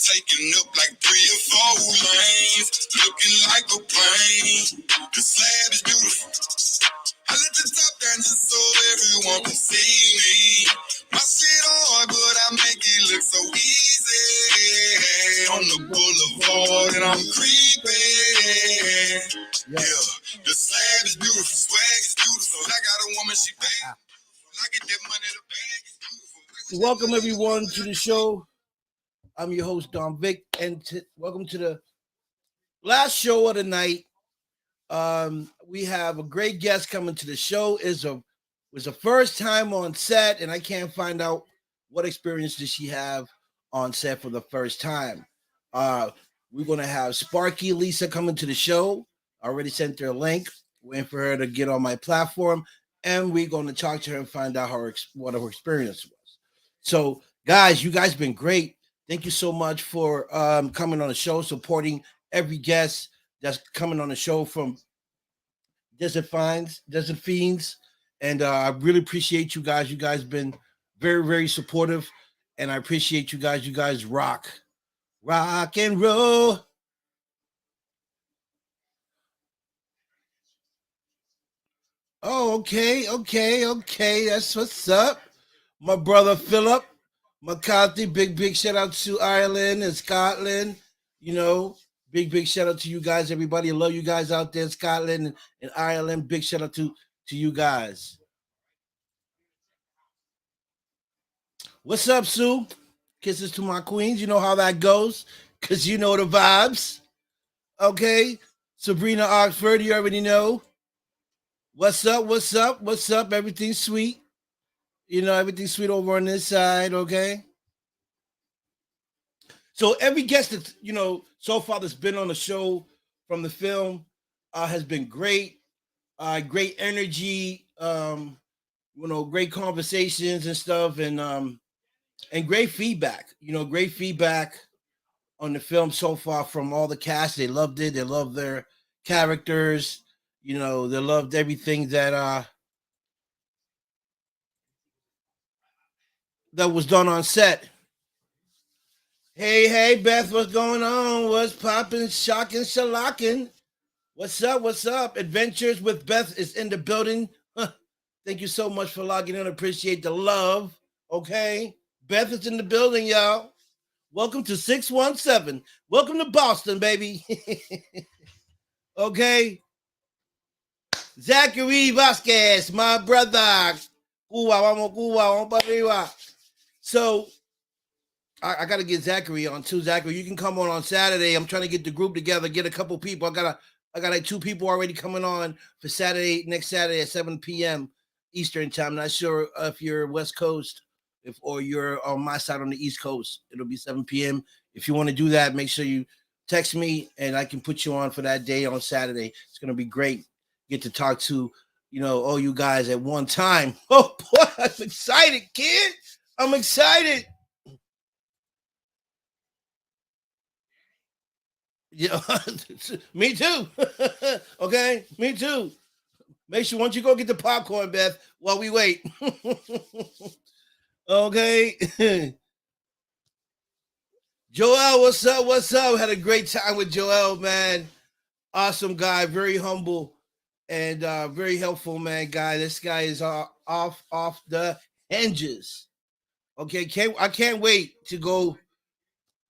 taking up like 3 or 4 lanes, looking like a plane. The slab is beautiful. I let the top down just so everyone can see me. My shit hard, but I make it look so easy. On the boulevard and I'm creeping. Yeah, the slab is beautiful, swag is beautiful. I got a woman, she bad. I get that money, the bag is beautiful. Welcome everyone to the show. I'm your host Don Vic, and welcome to the last show of the night. We have a great guest coming to the show. Was the first time on set, and I can't find out what experience did she have on set for the first time. We're gonna have Sparky Lisa coming to the show. I already sent her a link, waiting for her to get on my platform, and we're gonna talk to her and find out what her experience was. So, guys, you guys been great. Thank you so much for coming on the show, supporting every guest that's coming on the show from Desert Fiends, and I really appreciate you guys. You guys been very, very supportive, and I appreciate you guys. You guys rock and roll. Oh, okay. That's what's up, my brother Philip McCarthy. Big shout out to Ireland and Scotland. You know, big shout out to you guys, everybody. I love you guys out there in Scotland and Ireland. Big shout out to you guys. What's up, Sue? Kisses to my queens. You know how that goes, cause you know the vibes. Okay, Sabrina Oxford. You already know. What's up? Everything's sweet. You know, everything's sweet over on this side. Okay. So every guest that so far that's been on the show from the film has been great. Great energy. Great conversations and stuff, and great feedback. Great feedback on the film so far from all the cast. They loved it. They loved their characters. They loved everything that was done on set. Hey, Beth, what's going on? What's popping, shocking, shellacking? What's up? Adventures with Beth is in the building. Thank you so much for logging in. Appreciate the love. Okay. Beth is in the building, y'all. Welcome to 617. Welcome to Boston, baby. Okay. Zachary Vasquez, my brother. Cuba. So I got to get Zachary on too. Zachary, you can come on Saturday. I'm trying to get the group together, get a couple people. I got like 2 people already coming on for next Saturday at 7 p.m. Eastern time. Not sure if you're West Coast or you're on my side on the East Coast. It'll be 7 p.m. If you want to do that, make sure you text me and I can put you on for that day on Saturday. It's going to be great. Get to talk to, all you guys at one time. Oh, boy, I'm excited, kid. I'm excited. Yeah, me too. Okay, me too. Make sure once you go get the popcorn, Beth, while we wait. Okay. Joel, what's up? Had a great time with Joel, man. Awesome guy, very humble and very helpful, man. This guy is off the hinges. Okay, I can't wait to go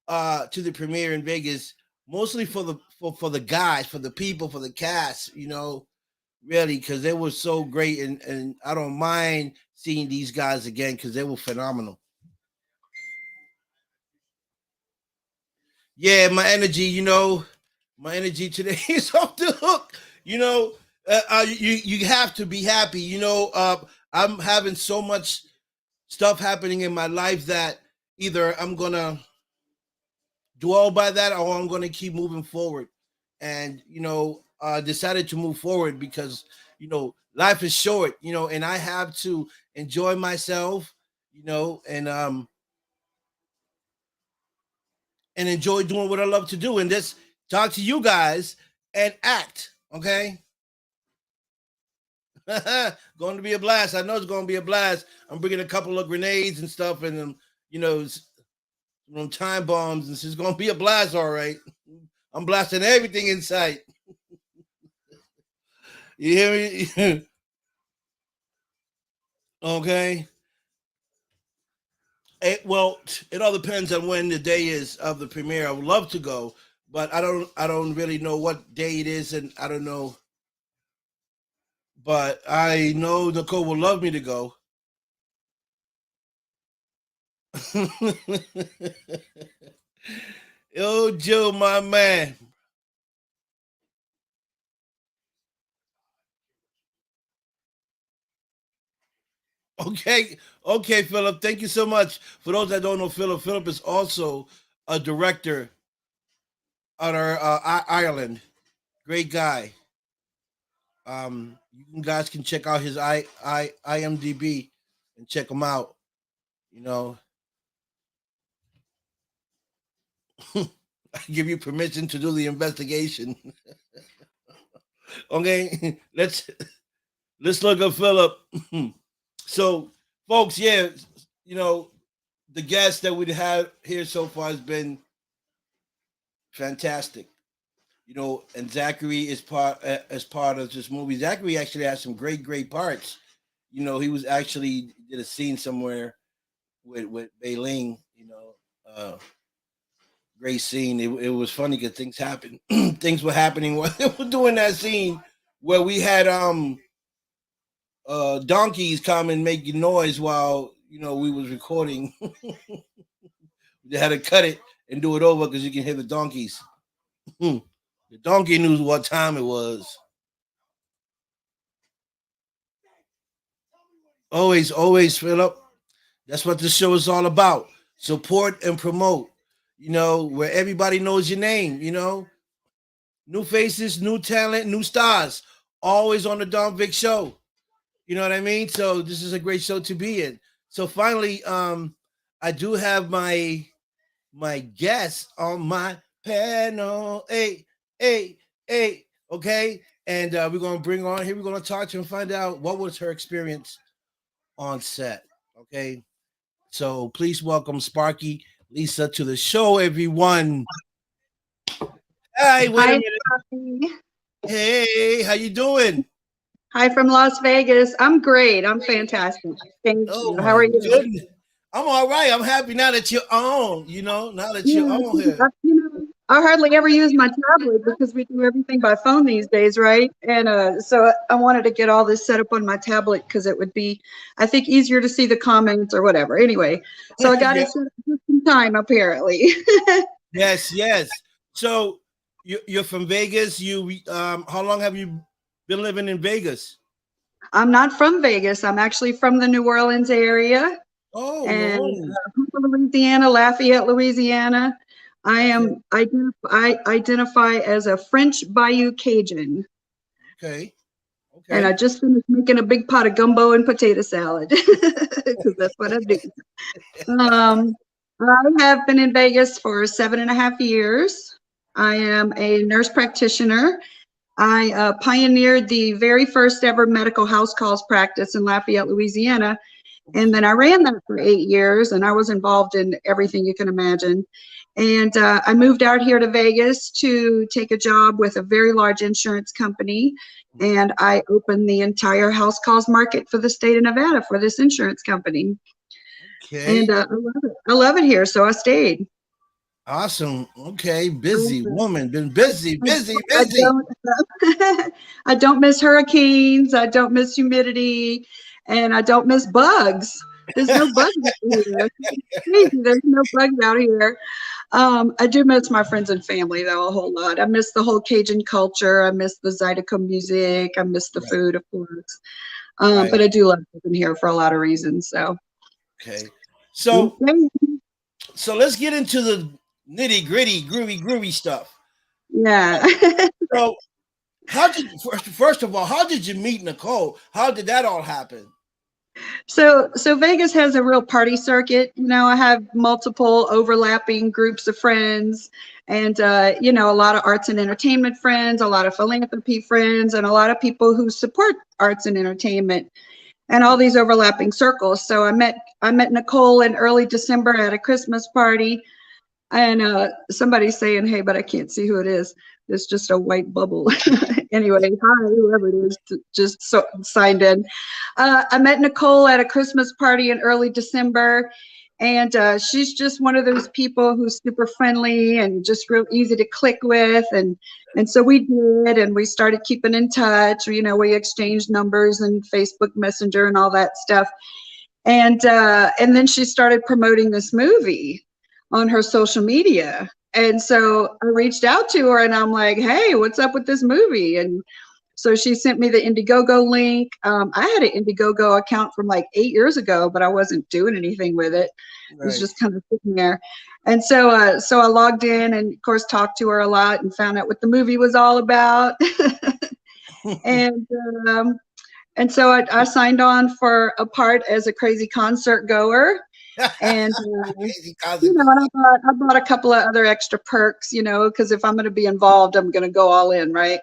to the premiere in Vegas, mostly for the guys, for the people, for the cast, really, because they were so great, and I don't mind seeing these guys again because they were phenomenal. Yeah, my energy today is off the hook. You have to be happy. I'm having so much stuff happening in my life that either I'm gonna dwell by that or I'm gonna keep moving forward. And decided to move forward because life is short. And I have to enjoy myself. And enjoy doing what I love to do and just talk to you guys and act. Okay. Going to be a blast. I know it's going to be a blast. I'm bringing a couple of grenades and stuff, and From time bombs. This is gonna be a blast, all right. I'm blasting everything in sight. You hear me? Okay. Well, it all depends on when the day is of the premiere. I would love to go, but I don't really know what day it is, and I don't know. But I know Nicole will love me to go. Yo, Joe, my man. Okay, okay, Philip. Thank you so much. For those that don't know, Philip is also a director on our Ireland. Great guy. You guys can check out his IMDb and check him out. You know, I give you permission to do the investigation. Okay, let's look up Philip. So, folks, yeah, you know, the guest that we had here so far has been fantastic. You know, and Zachary is part as part of this movie. Zachary actually has some great parts. You know, he was actually did a scene somewhere with Bailing. You know, great scene. It was funny because things happened. Things were happening while they were doing that scene where we had donkeys come and make noise while we was recording. They had to cut it and do it over because you can hear the donkeys. The donkey knew what time it was. Always, Philip. That's what this show is all about. Support and promote. Where everybody knows your name. New faces, new talent, new stars. Always on the Don Vic show. You know what I mean? So this is a great show to be in. So finally, I do have my guest on my panel. Hey. Okay. And we're gonna bring her on here. We're gonna talk to her and find out what was her experience on set. Okay. So please welcome Sparky Lisa to the show, everyone. Hey, wait a Hi, minute. Sparky. Hey, how you doing? Hi from Las Vegas. I'm great. I'm fantastic. Thank Oh you. How my are you? goodness. I'm all right. I'm happy now that you're on, now that Yeah, you're on here. I hardly ever use my tablet because we do everything by phone these days, right? And so I wanted to get all this set up on my tablet because it would be, I think, easier to see the comments or whatever. Anyway, so I got Yeah. it set up just in time, apparently. Yes. So you're from Vegas. How long have you been living in Vegas? I'm not from Vegas. I'm actually from the New Orleans area. Oh, New And Orleans. Louisiana, Lafayette, Louisiana. Okay. I identify as a French Bayou Cajun, Okay. and I Okay. just finished making a big pot of gumbo and potato salad because that's what I do. Um, I have been in Vegas for 7.5 years. I am a nurse practitioner. I pioneered the very first ever medical house calls practice in Lafayette, Louisiana. And then I ran that for 8 years, and I was involved in everything you can imagine. And I moved out here to Vegas to take a job with a very large insurance company. And I opened the entire house calls market for the state of Nevada for this insurance company. And Okay. I love it. I love it here, so I stayed. Awesome. Okay. Busy I, woman. Been busy, I, busy, I busy. don't. I don't miss hurricanes. I don't miss humidity, and I don't miss bugs. There's no bugs out here. Crazy. There's no bugs out here. I do miss my friends and family though a whole lot. I miss the whole Cajun culture. I miss the Zydeco music. I miss the Right. food, of course. Right. But I do love living here for a lot of reasons. So, Okay. So okay. so let's get into the nitty gritty, groovy stuff. Yeah. So how did first of all, how did you meet Nicole? How did that all happen? So Vegas has a real party circuit. I have multiple overlapping groups of friends, and a lot of arts and entertainment friends, a lot of philanthropy friends, and a lot of people who support arts and entertainment, and all these overlapping circles. So I met Nicole in early December at a Christmas party. And somebody's saying, hey, but I can't see who it is. It's just a white bubble. Anyway, hi, whoever it is, just signed in. I met Nicole at a Christmas party in early December. And she's just one of those people who's super friendly and just real easy to click with. And so we did, and we started keeping in touch. You know, we exchanged numbers and Facebook Messenger and all that stuff. And then she started promoting this movie on her social media. And so I reached out to her and I'm like, hey, what's up with this movie? And so she sent me the Indiegogo link. I had an Indiegogo account from like 8 years ago, but I wasn't doing anything with it. It was just kind of sitting there. And so I logged in and of course talked to her a lot and found out what the movie was all about. And so I signed on for a part as a crazy concert goer. And you know, and I bought a couple of other extra perks, you know, because if I'm going to be involved, I'm going to go all in, right?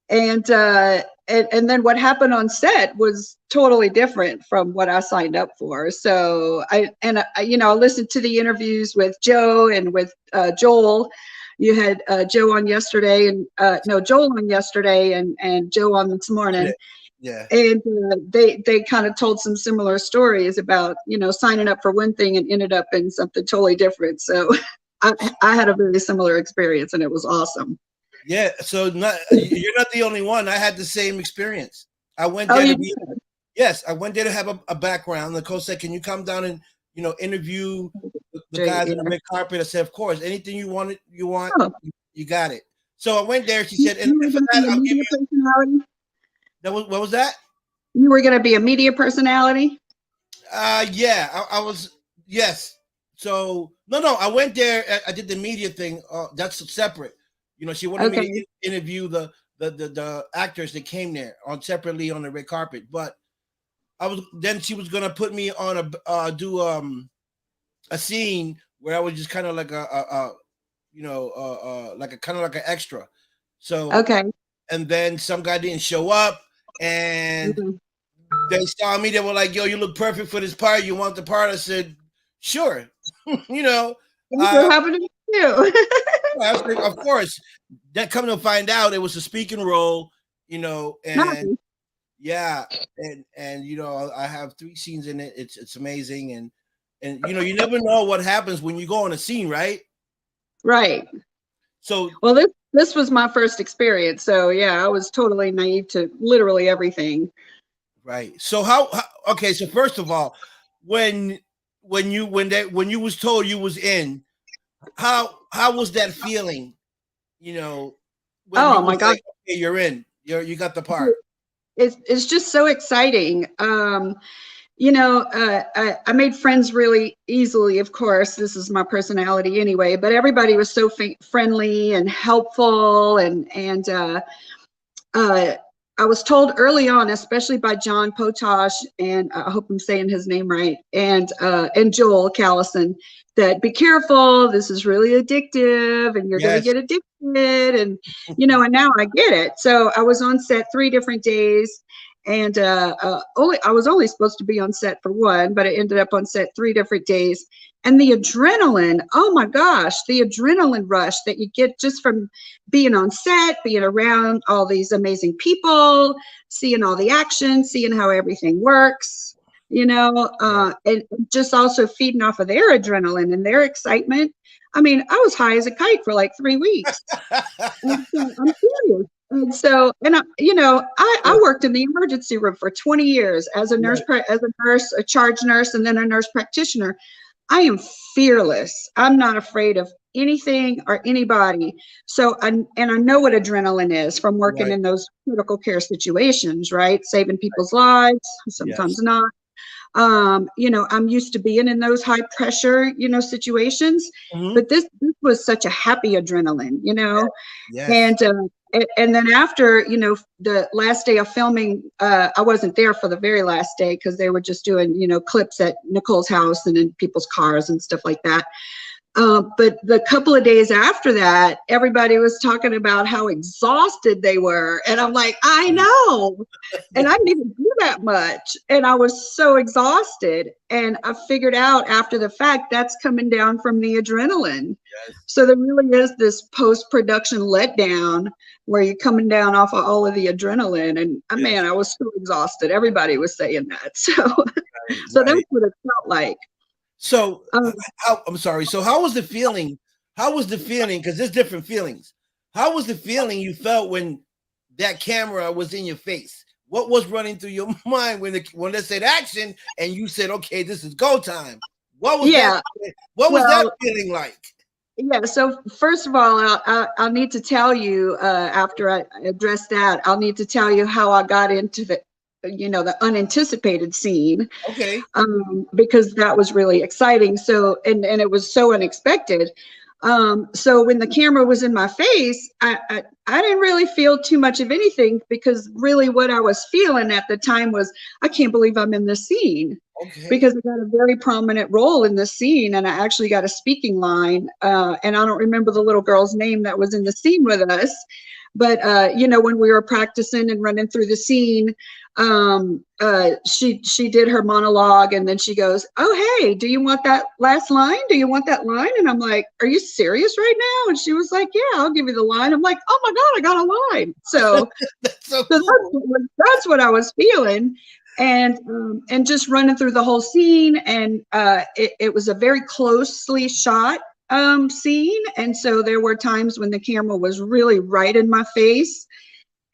And then what happened on set was totally different from what I signed up for. So I listened to the interviews with Joe and with Joel. You had Joe on yesterday, and Joel on yesterday, and Joe on this morning. Yeah. And they kind of told some similar stories about, you know, signing up for one thing and ended up in something totally different. So I had a very similar experience, and it was awesome. Yeah. So you're not the only one. I had the same experience. I went there I went there to have a background. The coach said, "Can you come down and, you know, interview the guys on the red carpet?" I said, "Of course. Anything you want, you got it." So I went there. She said, "And for that, I'll give you." What was that? You were going to be a media personality? Yeah, I was. Yes. So no, I went there. I did the media thing. That's separate. You know, she wanted me to interview the actors that came there separately on the red carpet. But she was gonna put me on a scene where I was just kind of like like an extra. So and then some guy didn't show up. And they saw me. They were like, "Yo, you look perfect for this part. You want the part?" I said, "Sure." You know, happened to you. Of course. That come to find out, it was a speaking role. You know, and yeah, and you know, I have 3 scenes in it. It's amazing, and you know, you never know what happens when you go on a scene, right? Right. So well, this was my first experience, so yeah, I was totally naive to literally everything. Right. So okay, so first of all, when you was told you was in, how was that feeling? You know, when my God. like, okay, you're in. You got the part. It's just so exciting. You know, I made friends really easily, of course. This is my personality anyway, but everybody was so friendly and helpful. And I was told early on, especially by John Potosh, and I hope I'm saying his name right, and Joel Callison, that be careful, this is really addictive, and you're going to get addicted. And, you know, and now I get it. So I was on set 3 different days. And I was only supposed to be on set for 1, but I ended up on set 3 different days. And the adrenaline, oh my gosh, the adrenaline rush that you get just from being on set, being around all these amazing people, seeing all the action, seeing how everything works, you know, and just also feeding off of their adrenaline and their excitement. I mean, I was high as a kite for like 3 weeks. I'm serious. And so, you know, I worked in the emergency room for 20 years as a nurse, a charge nurse, and then a nurse practitioner. I am fearless. I'm not afraid of anything or anybody. So, I know what adrenaline is from working in those critical care situations, right? Saving people's lives, sometimes not. You know, I'm used to being in those high pressure, you know, situations, but this was such a happy adrenaline, you know. And then after, you know, the last day of filming, I wasn't there for the very last day because they were just doing, you know, clips at Nicole's house and in people's cars and stuff like that. But the couple of days after that, everybody was talking about how exhausted they were. And I'm like, I know. And I didn't even do that much. And I was so exhausted. And I figured out after the fact that's coming down from the adrenaline. Yes. So there really is this post-production letdown where you're coming down off of all of the adrenaline. And man, I was so exhausted. Everybody was saying that. So that's what it felt like. So I'm sorry. So how was the feeling? How was the feeling? Because there's different feelings. How was the feeling you felt when that camera was in your face? What was running through your mind when they said action and you said, "Okay, this is go time"? What was that? What was that feeling like? Yeah. So first of all, I'll need to tell you after I address that, I'll need to tell you how I got into the unanticipated scene. Okay. Because that was really exciting. So, and it was so unexpected. So when the camera was in my face, I didn't really feel too much of anything, because really what I was feeling at the time was, I can't believe I'm in this scene. Okay. Because I got a very prominent role in this scene, and I actually got a speaking line. And I don't remember the little girl's name that was in the scene with us. But, when we were practicing and running through the scene, she did her monologue, and then she goes, "Oh, hey, do you want that last line? Do you want that line?" And I'm like, "Are you serious right now?" And she was like, "Yeah, I'll give you the line." I'm like, "Oh my God, I got a line." So, that's so cool. That's what I was feeling. And just running through the whole scene, and it was a very closely shot scene, and so there were times when the camera was really right in my face,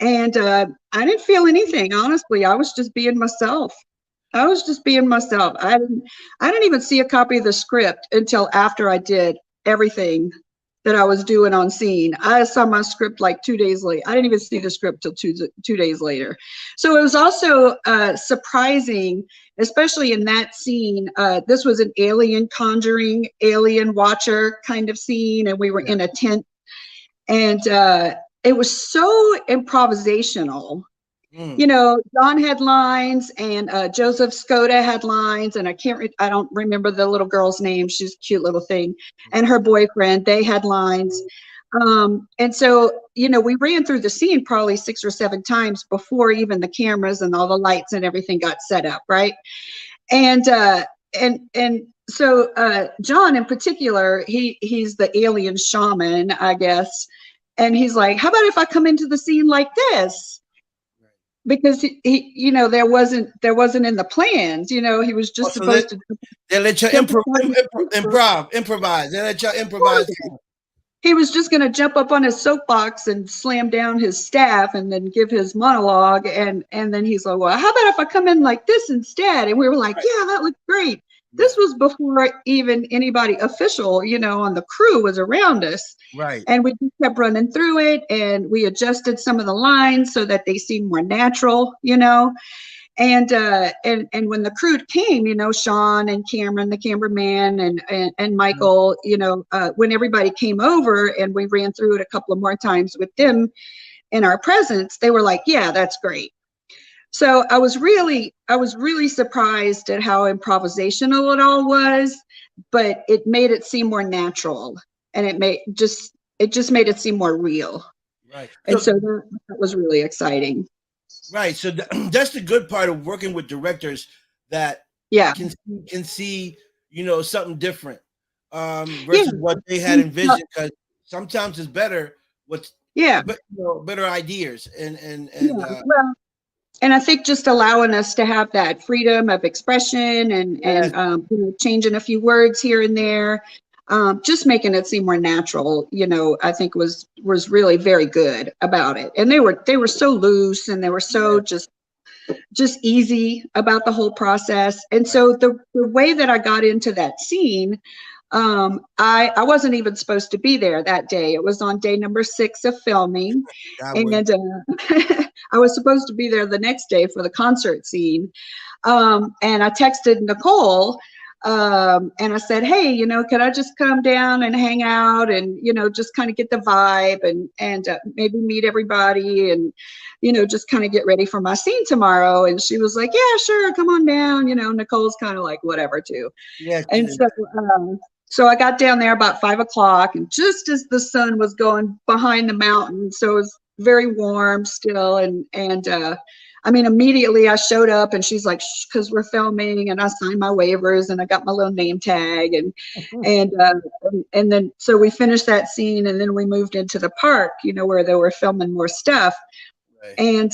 and I didn't feel anything. Honestly, I was just being myself. I didn't even see a copy of the script until after I did everything that I was doing on scene. I saw my script like 2 days late. I didn't even see the script till two days later. So it was also surprising, especially in that scene. This was an alien conjuring, alien watcher kind of scene, and we were in a tent, and it was so improvisational. John had lines, and Joseph Skoda had lines, and I don't remember the little girl's name. She's a cute little thing. And her boyfriend, they had lines. And so, we ran through the scene probably 6 or 7 times before even the cameras and all the lights and everything got set up, right? And so John in particular, he's the alien shaman, I guess. And he's like, "How about if I come into the scene like this?" Because he there wasn't in the plans. He was just supposed to. They let you improvise. They let you improvise. He was just going to jump up on his soapbox and slam down his staff and then give his monologue, and then he's like, "Well, how about if I come in like this instead?" And we were like, "Yeah, that looks great." This was before even anybody official, on the crew was around us. Right. And we just kept running through it, and we adjusted some of the lines so that they seemed more natural, And when the crew came, Sean and Cameron, the cameraman, and Michael, when everybody came over and we ran through it a couple of more times with them in our presence, they were like, "Yeah, that's great." So I was really surprised at how improvisational it all was, but it made it seem more natural, and it just made it seem more real. Right. And so that was really exciting. Right. So that's the good part of working with directors that can see, something different versus what they had envisioned. Because sometimes it's better better ideas and I think just allowing us to have that freedom of expression and changing a few words here and there, just making it seem more natural, I think was really very good about it. And they were so loose, and they were so just easy about the whole process. And so the way that I got into that scene, I wasn't even supposed to be there that day. It was on day number 6 of filming. And I was supposed to be there the next day for the concert scene. And I texted Nicole, and I said, "Hey, could I just come down and hang out and, just kind of get the vibe and maybe meet everybody and, just kind of get ready for my scene tomorrow?" And she was like, "Yeah, sure. Come on down." Nicole's kind of like, whatever too. Yeah. And so, So I got down there about 5 o'clock, and just as the sun was going behind the mountain, so it was very warm still. And I mean, immediately I showed up, and she's like, because we're filming, and I signed my waivers, and I got my little name tag, and then so we finished that scene, and then we moved into the park, where they were filming more stuff. Right.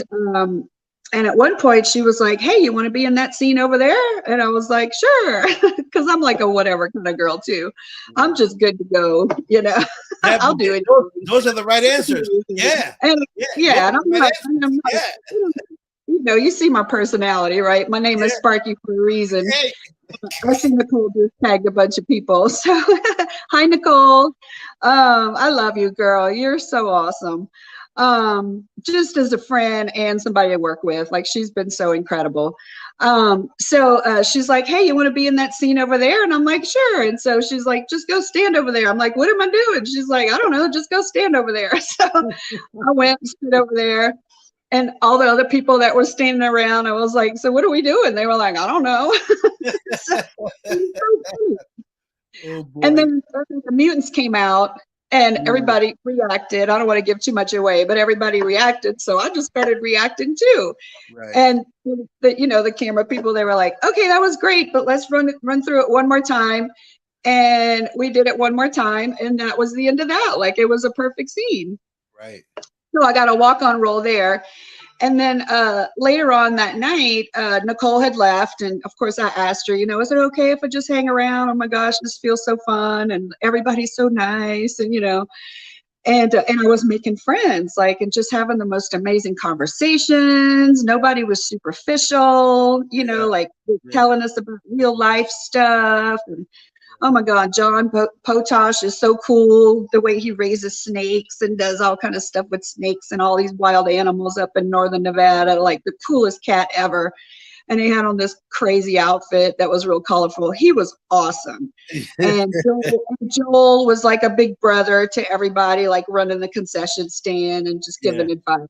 And at one point she was like, "Hey, you want to be in that scene over there?" And I was like, "Sure," because I'm like a whatever kind of girl too. I'm just good to go, Yeah, I'll do it. Those are the right answers. Yeah. And Yeah. and I'm like, Yeah. you see my personality, right? My name is Sparky for a reason. Hey. I see Nicole just tagged a bunch of people. So hi, Nicole. I love you, girl. You're so awesome. Just as a friend and somebody I work with, like, she's been so incredible. So she's like, "Hey, you want to be in that scene over there?" And I'm like, "Sure." And so she's like, "Just go stand over there." I'm like, "What am I doing?" She's like, "I don't know, just go stand over there." So I went and stood over there, and all the other people that were standing around, I was like, "So what are we doing?" They were like, "I don't know." So, Oh boy. and then the mutants came out, and everybody reacted. I don't want to give too much away, but everybody reacted. So I just started reacting too. Right. And the camera people, they were like, "Okay, that was great, but let's run through it one more time." And we did it one more time, and that was the end of that. Like, it was a perfect scene. Right. So I got a walk-on role there. And then later on that night, Nicole had left. And of course, I asked her, "Is it okay if I just hang around? Oh my gosh, this feels so fun. And everybody's so nice." And I was making friends, like, and just having the most amazing conversations. Nobody was superficial, like telling us about real life stuff. And oh my God, John Potash is so cool. The way he raises snakes and does all kind of stuff with snakes and all these wild animals up in northern Nevada, like the coolest cat ever. And he had on this crazy outfit that was real colorful. He was awesome. And Joel was like a big brother to everybody, like running the concession stand and just giving advice.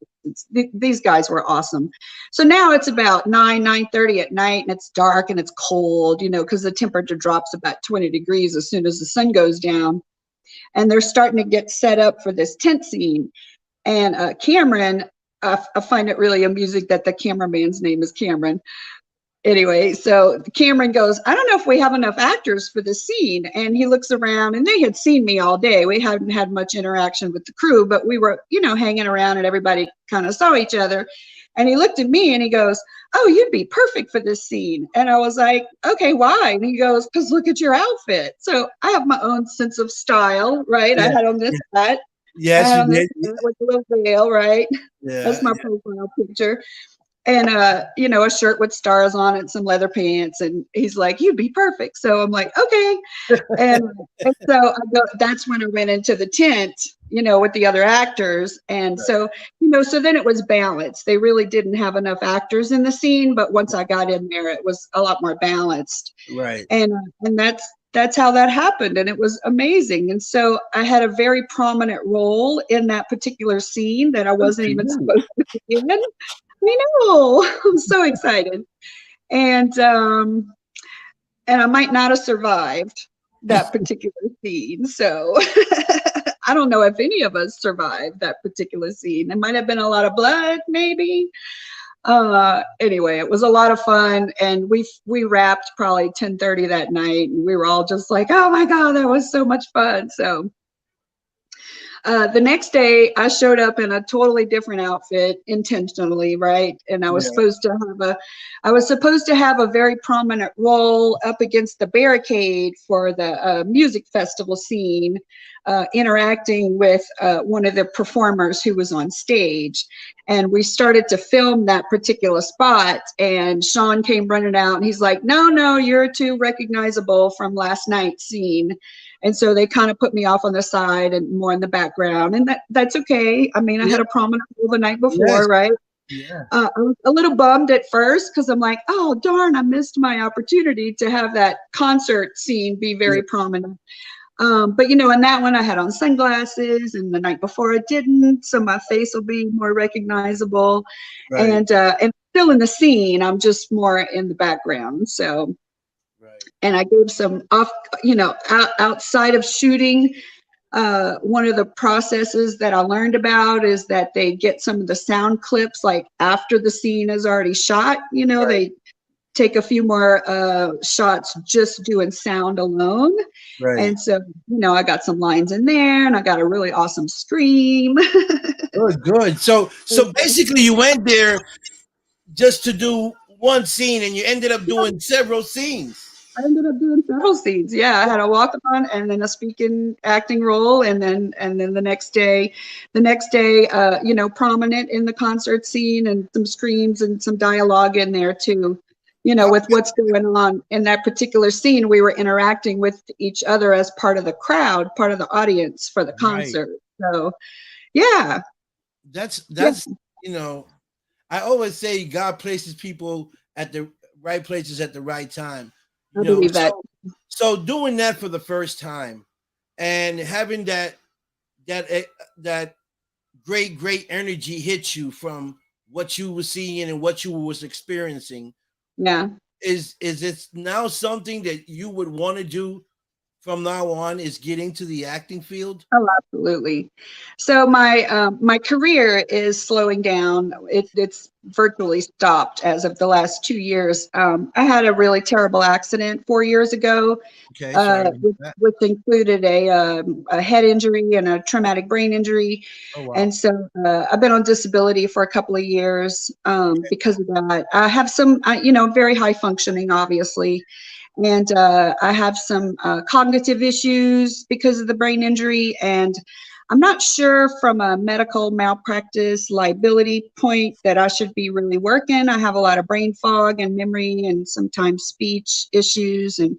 These guys were awesome. So now it's about 9:30 at night, and it's dark and it's cold, because the temperature drops about 20 degrees as soon as the sun goes down. And they're starting to get set up for this tent scene. And Cameron, I find it really amusing that the cameraman's name is Cameron. Anyway, so Cameron goes, "I don't know if we have enough actors for this scene." And he looks around, and they had seen me all day. We hadn't had much interaction with the crew, but we were, hanging around, and everybody kind of saw each other. And he looked at me and he goes, "Oh, you'd be perfect for this scene." And I was like, "Okay, why?" And he goes, "Because look at your outfit." So I have my own sense of style, right? Yeah. I had on this hat. Yes, you did. With a little veil, right? Yeah, that's my profile picture. And a shirt with stars on it, some leather pants, and he's like, "You'd be perfect." So I'm like, "Okay." and so that's when I went into the tent, with the other actors. And so so then it was balanced. They really didn't have enough actors in the scene, but once I got in there, it was a lot more balanced. Right. And that's how that happened, and it was amazing. And so I had a very prominent role in that particular scene that I wasn't even supposed to be in. I know. I'm so excited. And I might not have survived that particular scene. So I don't know if any of us survived that particular scene. There might have been a lot of blood, maybe. Anyway, it was a lot of fun, and we wrapped probably 10:30 that night, and we were all just like, "Oh my God, that was so much fun." So the next day, I showed up in a totally different outfit intentionally, right? And I was supposed to have a very prominent role up against the barricade for the music festival scene, interacting with one of the performers who was on stage. And we started to film that particular spot, and Sean came running out, and he's like, "No, you're too recognizable from last night's scene." And so they kind of put me off on the side and more in the background, and that's okay. I mean, I had a prominent role the night before, right? Yeah. I was a little bummed at first because I'm like, "Oh, darn, I missed my opportunity to have that concert scene be very prominent." But in that one I had on sunglasses, and the night before I didn't, so my face will be more recognizable. Right. And still in the scene, I'm just more in the background. So And I gave some off, outside of shooting. One of the processes that I learned about is that they get some of the sound clips like after the scene is already shot. They take a few more shots just doing sound alone. Right. And so, I got some lines in there, and I got a really awesome scream. Good. So basically, you went there just to do one scene, and you ended up doing several scenes. I ended up doing several scenes. Yeah, I had a walk on and then a speaking acting role, and then the next day, prominent in the concert scene, and some screams and some dialogue in there too. With what's going on in that particular scene, we were interacting with each other as part of the crowd, part of the audience for the concert. Right. So, yeah. That's I always say God places people at the right places at the right time. I believe that. So doing that for the first time and having that great energy hit you from what you were seeing and what you was experiencing. Yeah. Is it now something that you would want to do from now on, is getting to the acting field? Oh, absolutely. So my career is slowing down. It's virtually stopped as of the last 2 years. I had a really terrible accident 4 years ago, which included a head injury and a traumatic brain injury. Oh, wow. And so I've been on disability for a couple of years because of that. I have some, very high functioning, obviously. And I have some cognitive issues because of the brain injury. And I'm not sure from a medical malpractice liability point that I should be really working. I have a lot of brain fog and memory and sometimes speech issues and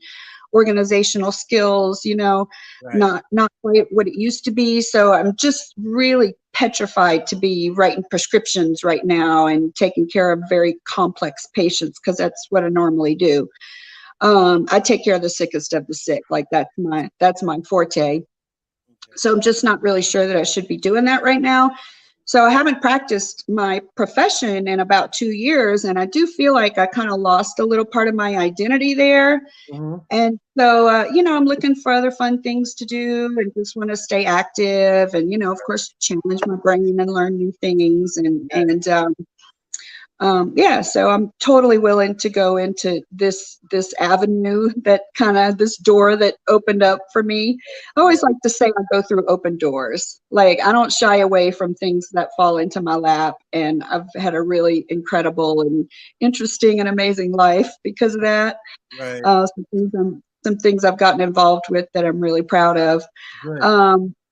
organizational skills, not quite what it used to be. So I'm just really petrified to be writing prescriptions right now and taking care of very complex patients, because that's what I normally do. I take care of the sickest of the sick. Like that's my forte. So I'm just not really sure that I should be doing that right now. So I haven't practiced my profession in about 2 years, and I do feel like I kind of lost a little part of my identity there. Mm-hmm. And so, I'm looking for other fun things to do and just want to stay active and, of course, challenge my brain and learn new things. So I'm totally willing to go into this avenue, this door that opened up for me. I always like to say I go through open doors. Like, I don't shy away from things that fall into my lap, and I've had a really incredible and interesting and amazing life because of that. Right. Some things I've gotten involved with that I'm really proud of. Good.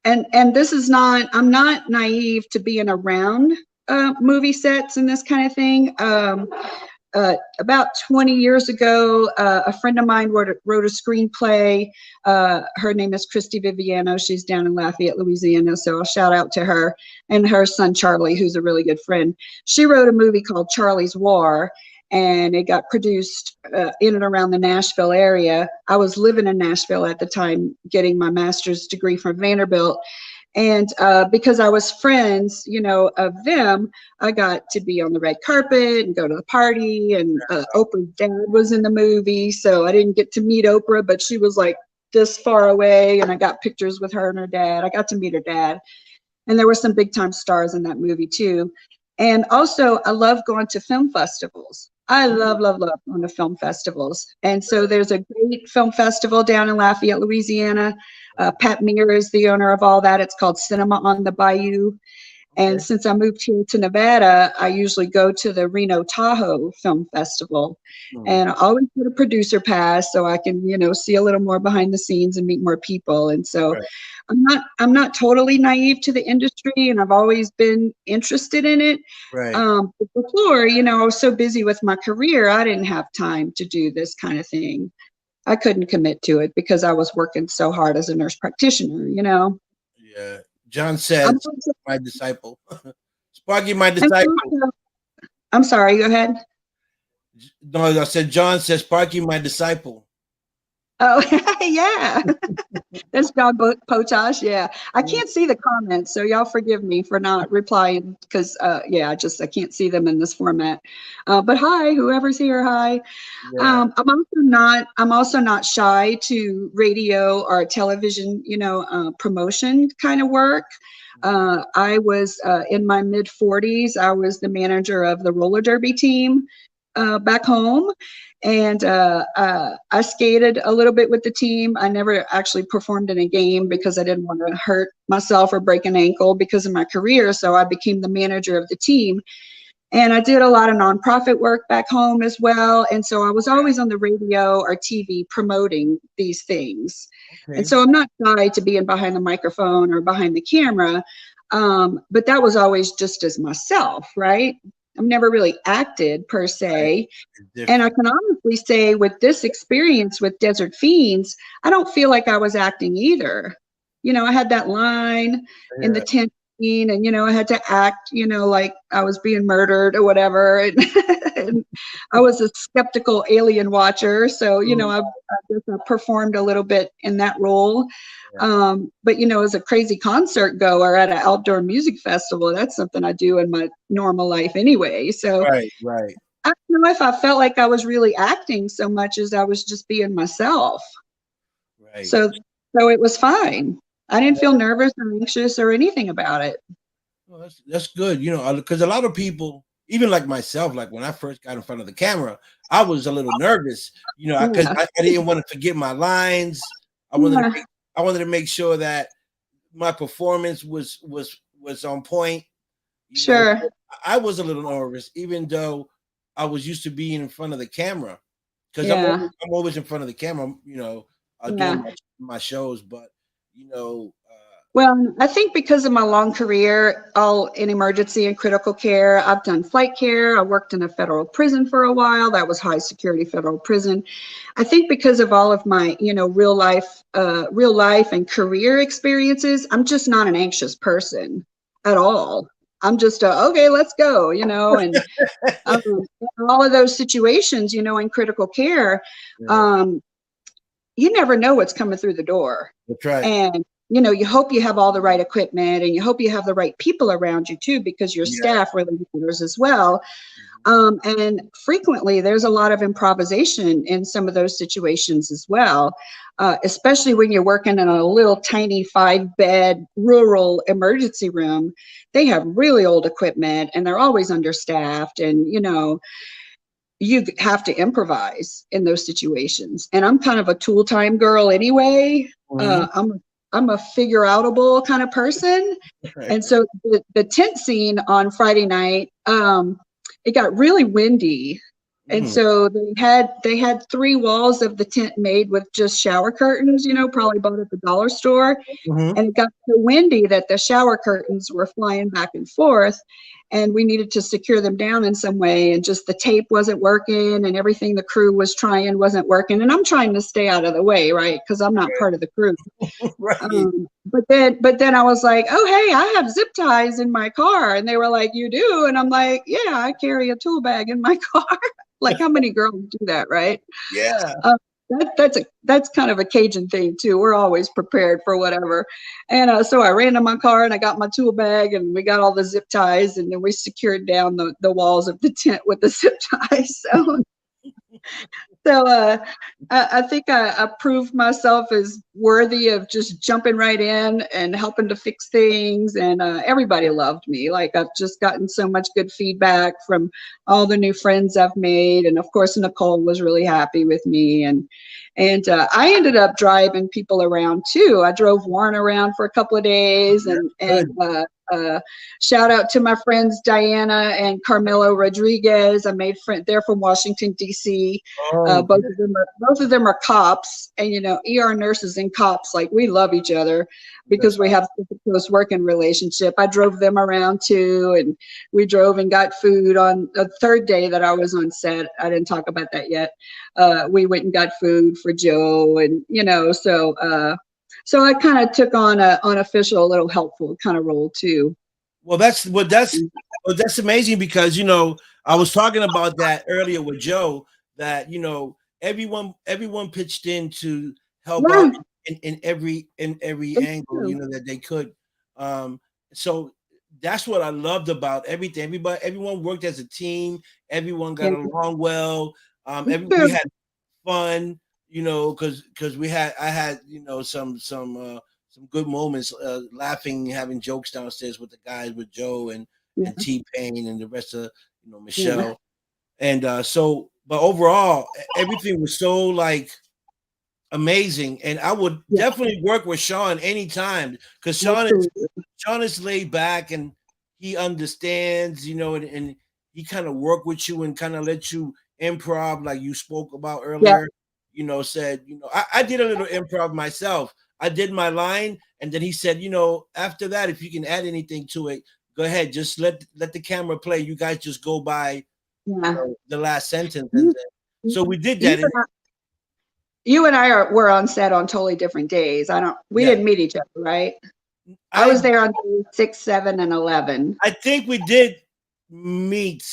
And this is not, I'm not naive to being around movie sets and this kind of thing. About 20 years ago, a friend of mine wrote a screenplay. Her name is Christy Viviano. She's down in Lafayette, Louisiana. So I'll shout out to her and her son, Charlie, who's a really good friend. She wrote a movie called Charlie's War, and it got produced in and around the Nashville area. I was living in Nashville at the time, getting my master's degree from Vanderbilt. And because I was friends, of them, I got to be on the red carpet and go to the party. And Oprah's dad was in the movie, so I didn't get to meet Oprah, but she was like this far away, and I got pictures with her and her dad. I got to meet her dad. And there were some big time stars in that movie too. And also, I love going to film festivals. I love going to film festivals. And so there's a great film festival down in Lafayette, Louisiana. Pat Meir is the owner of all that. It's called Cinema on the Bayou. And since I moved here to Nevada, I usually go to the Reno Tahoe Film Festival. And I always get a producer pass so I can, see a little more behind the scenes and meet more people. And so I'm not totally naive to the industry, and I've always been interested in it. Right. But before, I was so busy with my career, I didn't have time to do this kind of thing. I couldn't commit to it because I was working so hard as a nurse practitioner, Yeah. John says, my disciple. Sparky, my disciple. I'm sorry, go ahead. No, I said, John says, Sparky, my disciple. Oh, yeah. That's John Potash. Yeah. I can't see the comments, so y'all forgive me for not replying because, yeah, I can't see them in this format. But hi, whoever's here, hi. Yeah. I'm also not shy to radio or television, promotion kind of work. I was in my mid 40s. I was the manager of the roller derby team back home. And I skated a little bit with the team. I never actually performed in a game because I didn't want to hurt myself or break an ankle because of my career. So I became the manager of the team. And I did a lot of nonprofit work back home as well. And so I was always on the radio or TV promoting these things. Okay. And so I'm not shy to being behind the microphone or behind the camera. But that was always just as myself, right? I've never really acted per se. And I can honestly say with this experience with Desert Fiends, I don't feel like I was acting either. I had that line in the tent scene and, I had to act, like I was being murdered or whatever. And I was a skeptical alien watcher. So, I guess I performed a little bit in that role. But, as a crazy concert goer at an outdoor music festival, that's something I do in my normal life anyway. So Right. I don't know if I felt like I was really acting so much as I was just being myself. Right. So it was fine. I didn't feel nervous or anxious or anything about it. Well, that's good, because a lot of people, even like myself, like when I first got in front of the camera, I was a little nervous, because I didn't want to forget my lines. I wanted to make sure that my performance was on point. Sure. I was a little nervous, even though I was used to being in front of the camera, because I'm always in front of the camera, doing my shows, but well, I think because of my long career, all in emergency and critical care, I've done flight care. I worked in a federal prison for a while. That was high security federal prison. I think because of all of my, real life and career experiences, I'm just not an anxious person at all. I'm just okay, let's go, and all of those situations, in critical care, you never know what's coming through the door. That's right. And you hope you have all the right equipment and you hope you have the right people around you too, because your staff really matters as well. And frequently there's a lot of improvisation in some of those situations as well, especially when you're working in a little tiny 5-bed rural emergency room. They have really old equipment and they're always understaffed, and you have to improvise in those situations. And I'm kind of a tool time girl anyway. I'm a figure outable kind of person. Right. And so the tent scene on Friday night, it got really windy. And so they had 3 walls of the tent made with just shower curtains, probably bought at the dollar store. And it got so windy that the shower curtains were flying back and forth, and we needed to secure them down in some way. And just the tape wasn't working, and everything the crew was trying wasn't working. And I'm trying to stay out of the way, right? Because I'm not part of the crew. Right. But then I was like, oh, hey, I have zip ties in my car. And they were like, you do? And I'm like, yeah, I carry a tool bag in my car. Like, how many girls do that, right? Yeah. That's kind of a Cajun thing too. We're always prepared for whatever. And so I ran to my car and I got my tool bag and we got all the zip ties, and then we secured down the walls of the tent with the zip ties. So I think I proved myself as worthy of just jumping right in and helping to fix things. And everybody loved me. Like, I've just gotten so much good feedback from all the new friends I've made. And of course, Nicole was really happy with me. And I ended up driving people around too. I drove Warren around for a couple of days, and shout out to my friends Diana and Carmelo Rodriguez. I made friends. They're from Washington D.C. Both of them are cops, and ER nurses and cops, like, we love each other because we have such a close working relationship. I drove them around too, and we drove and got food on the 3rd day that I was on set. I didn't talk about that yet. We went and got food for Joe, and so I kind of took on an unofficial, little helpful kind of role too. Well, that's amazing, because I was talking about that earlier with Joe, that everyone pitched in to help out in every That's angle, true. that they could. Um, so that's what I loved about everything. Everyone worked as a team. Everyone got Yeah, along well. that's We true. had fun, because I had some good moments, laughing, having jokes downstairs with the guys, with Joe Yeah, and T Pain and the rest of yeah, Michelle. And but overall, everything was so like amazing, and I would yeah, definitely work with Sean anytime, because absolutely. Sean is laid back and he understands, and he kind of work with you and kind of let you improv like you spoke about Yeah, earlier. Said, I did a little improv myself. I did my line, and then he said, after that, if you can add anything to it, go ahead. Just let the camera play. You guys just go by, yeah. the last sentence, and You, then, so we did you that. and I, you and I were on set on totally different days. We Yeah, didn't meet each other, right? I was I there on day 6, 7, and 11. I think we did meet,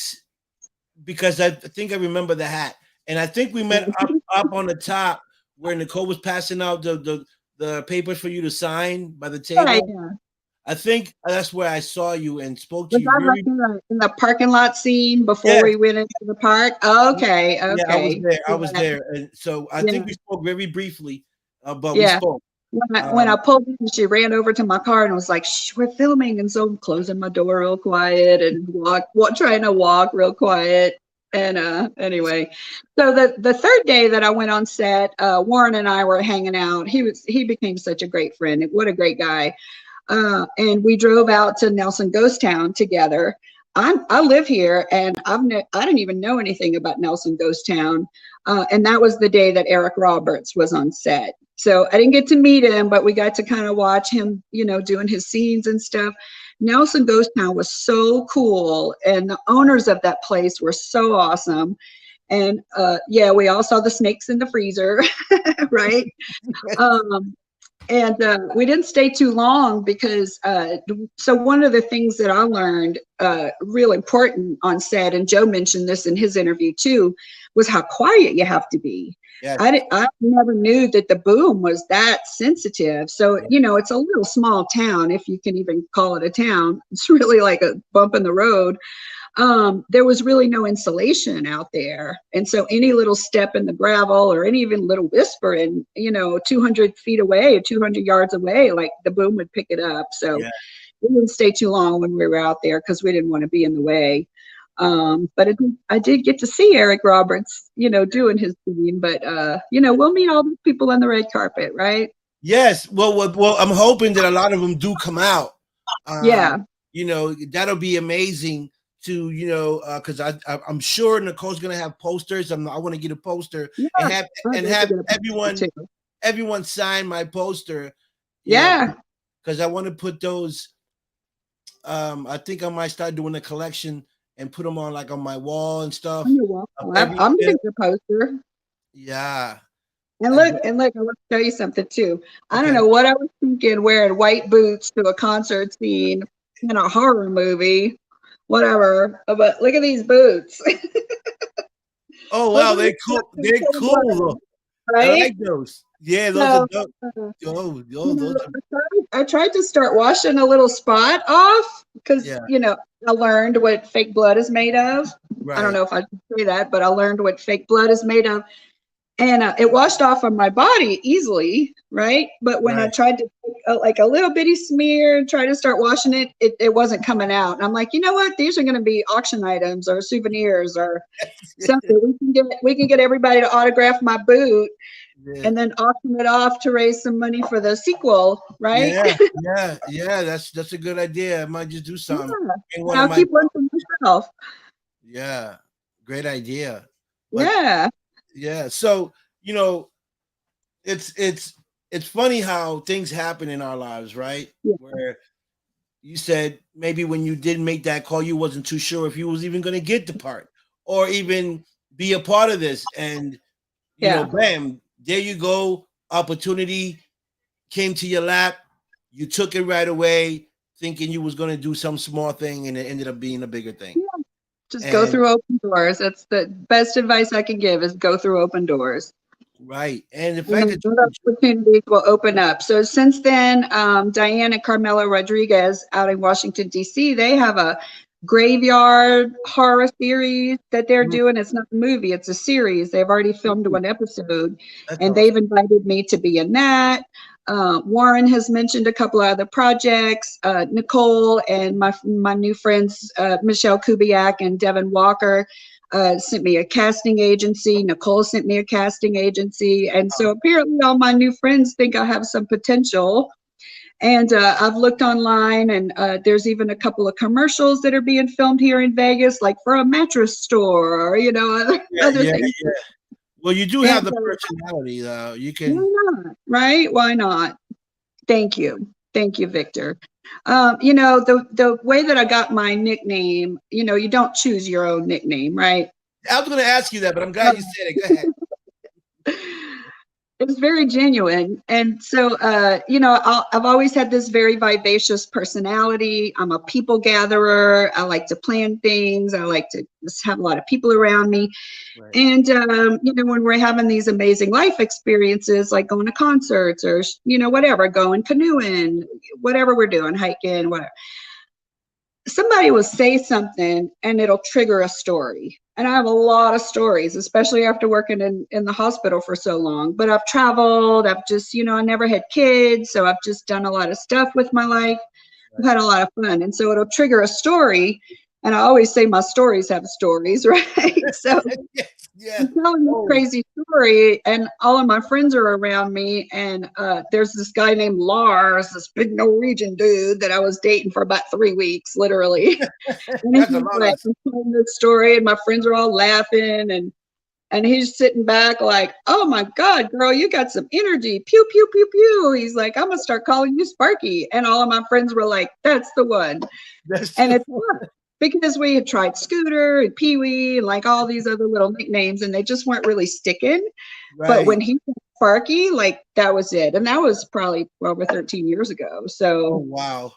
because I think I remember the hat, and I think we met up on the top where Nicole was passing out the papers for you to sign by the Yeah, table. yeah. I think that's where I saw you and spoke to Was you I like very. in the parking lot scene before Yes, we went into the park? Okay, yeah, I was okay. there. I was Yeah, there, and so I yeah, think we spoke very briefly, but we yeah. spoke. When I pulled in, she ran over to my car and was like, "Shh, we're filming." And so I'm closing my door real quiet and trying to walk real quiet. And anyway, so the third day that I went on set, Warren and I were hanging out. He became such a great friend. What a great guy. And we drove out to Nelson Ghost Town together. I live here, and I didn't even know anything about Nelson Ghost Town, and that was the day that Eric Roberts was on set. So I didn't get to meet him, but we got to kind of watch him, doing his scenes and stuff. Nelson Ghost Town was so cool, and the owners of that place were so awesome. And yeah, we all saw the snakes in the freezer, right? Um, and we didn't stay too long because so one of the things that I learned real important on set, and Joe mentioned this in his interview too, was how quiet you have to be. Yes, I never knew that the boom was that sensitive. So yes, it's a little small town, if you can even call it a town. It's really like a bump in the road. There was really no insulation out there. And so any little step in the gravel or any even little whisper in, 200 feet away, 200 yards away, like the boom would pick it up. So yeah. we didn't stay too long when we were out there because we didn't want to be in the way. But I did get to see Eric Roberts, doing his scene. But, we'll meet all these people on the red carpet, right? Yes. Well, I'm hoping that a lot of them do come out. Yeah. That'll be amazing to, because I'm sure Nicole's gonna have posters. I want to get a poster Yeah. and have I'd and love to have get a picture too. everyone sign my poster. Yeah. Because I want to put those. I think I might start doing a collection and put them on like on my wall and stuff. You're welcome. Of every I'm film. gonna get a poster. Yeah. And And look, I want to show you something too. I don't okay. know what I was thinking wearing white boots to a concert scene in a horror movie, whatever. But look at these boots. Oh Those wow, are the they're cool. They're Fake Blood, cool. I right? like those. Yeah, those are So, dope. uh, Those are I tried to start washing a little spot off because, yeah, I learned what fake blood is made of. I don't right. know if I should say that, but I learned what fake blood is made of. And it washed off on my body easily, right? But when I Right. tried to take like a little bitty smear and try to start washing it, it wasn't coming out. And I'm like, you know what? These are going to be auction items or souvenirs or something. We can get everybody to autograph my boot Yeah. and then auction it off to raise some money for the sequel, right? Yeah. That's a good idea. I might just do Yeah. something. In And one of I'll my keep one for myself. yeah, great idea. But Yeah. yeah, so you know, it's funny how things happen in our lives, right? Yeah. Where you said maybe when you did make that call, you wasn't too sure if you was even going to get the part or even be a part of this, and Yeah. bam, there you go, opportunity came to your lap, you took it right away, thinking you was going to do some small thing, and it ended up being a bigger thing. Just go And through open doors. That's the best advice I can give is go through open doors. Right. And the fact And that other opportunities will open up. So since then, Diane and Carmela Rodriguez out in Washington, D.C., they have a graveyard horror series that they're Mhm. doing. It's not a movie, it's a series. They've already filmed one episode, That's and awesome. they've invited me to be in that. Warren has mentioned a couple of other projects. Nicole and my new friends, Michelle Kubiak and Devin Walker, sent me a casting agency. Nicole sent me a casting agency. And so apparently all my new friends think I have some potential. And I've looked online, and there's even a couple of commercials that are being filmed here in Vegas, like for a mattress store, or, Yeah, other yeah, things. yeah. Well, you do And have the personality, though. You can. why not? Right? Why not? Thank you. Thank you, Victor. The way that I got my nickname, you don't choose your own nickname, right? I was going to ask you that, but I'm glad you said it. Go ahead. It's very genuine. And so, I've always had this very vivacious personality. I'm a people gatherer. I like to plan things. I like to just have a lot of people around me. Right. And, when we're having these amazing life experiences, like going to concerts or, whatever, going canoeing, whatever we're doing, hiking, whatever, somebody will say something and it'll trigger a story. And I have a lot of stories, especially after working in the hospital for so long. But I've traveled, I've just, I never had kids. So I've just done a lot of stuff with my life. I've had a lot of fun. And so it'll trigger a story. And I always say my stories have stories, right? So Yes, yes. I'm telling this Oh, crazy story, and all of my friends are around me. And there's this guy named Lars, this big Norwegian dude that I was dating for about 3 weeks, literally. And that's a he's lot like, of. I'm telling this story, and my friends are all laughing, and he's sitting back like, oh my God, girl, you got some energy. Pew, pew, pew, pew. He's like, I'm gonna start calling you Sparky. And all of my friends were like, that's the one. That's And it's fun because we had tried Scooter and Pee Wee and like all these other little nicknames, and they just weren't really sticking. But right. when he said Sparky, like that was it. And that was probably 12 or 13 years ago. Oh, So wow.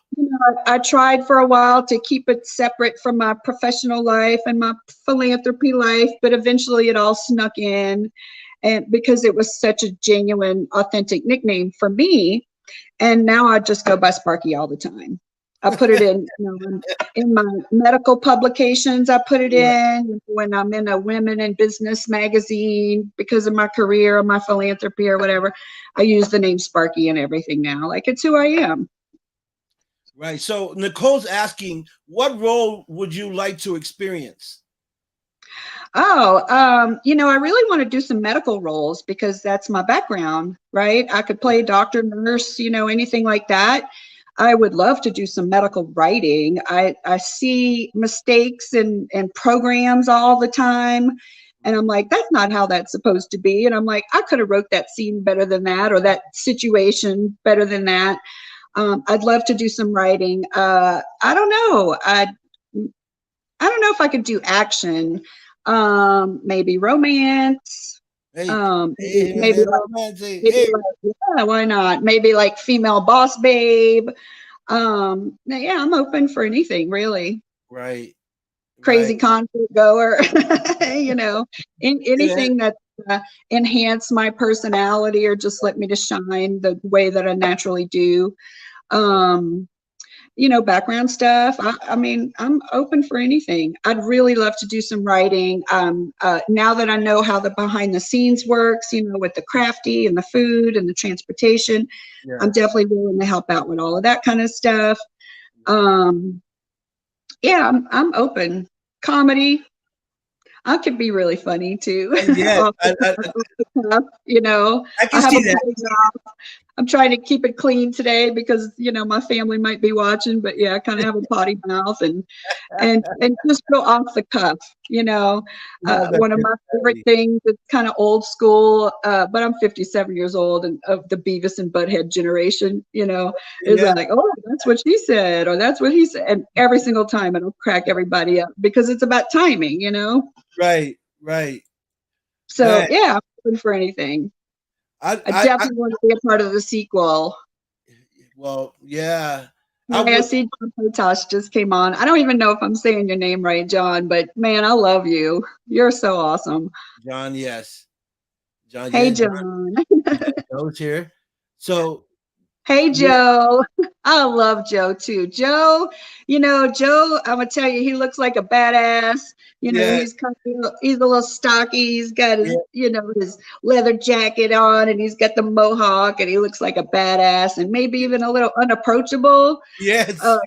I tried for a while to keep it separate from my professional life and my philanthropy life, but eventually it all snuck in, and because it was such a genuine, authentic nickname for me. And now I just go by Sparky all the time. I put it in my medical publications. I put it Right. in when I'm in a women in business magazine because of my career or my philanthropy or whatever. I use the name Sparky and everything now. Like it's who I am. Right. So Nicole's asking, what role would you like to experience? Oh, I really want to do some medical roles because that's my background, right? I could play doctor, nurse, anything like that. I would love to do some medical writing. I see mistakes and programs all the time. And I'm like, that's not how that's supposed to be. And I'm like, I could have wrote that scene better than that, or that situation better than that. I'd love to do some writing. I don't know. I don't know if I could do action. Maybe romance. Hey, Maybe like, hey, yeah, why not? Maybe like female boss babe. Yeah, I'm open for anything really. right, right. Crazy concert goer, Yeah, anything that enhance my personality or just let me to shine the way that I naturally do. Um, background stuff. I mean, I'm open for anything. I'd really love to do some writing. Now that I know how the behind the scenes works, with the crafty and the food and the transportation, yeah. I'm definitely willing to help out with all of that kind of stuff. Yeah, I'm open. Comedy, I could be really funny too. Yeah, Off the cuff, I I can have see a that. potty mouth. I'm trying to keep it clean today because my family might be watching, but yeah, I kind of have a potty mouth and just go off the cuff. Love that One of my favorite personality. things. It's kind of old school, but I'm 57 years old and of the Beavis and Butthead generation. Is Yeah, like, oh, that's what she said, or that's what he said, and every single time it'll crack everybody up because it's about timing. right, right. So Man, yeah, I'm open for anything. I I definitely want to be a part of the sequel. well, yeah, I Hey, I would, see John Potosh just came on. I don't even know if I'm saying your name right, John, but man, I love you. You're so awesome. John. Yes, John, Hey, yeah, John. Joe's here. So Hey, yeah, Joe. I love Joe too. Joe, Joe, I'm gonna tell you, he looks like a badass. yeah, He's a little stocky. He's got yeah, his leather jacket on, and he's got the mohawk, and he looks like a badass, and maybe even a little unapproachable. yes, Uh,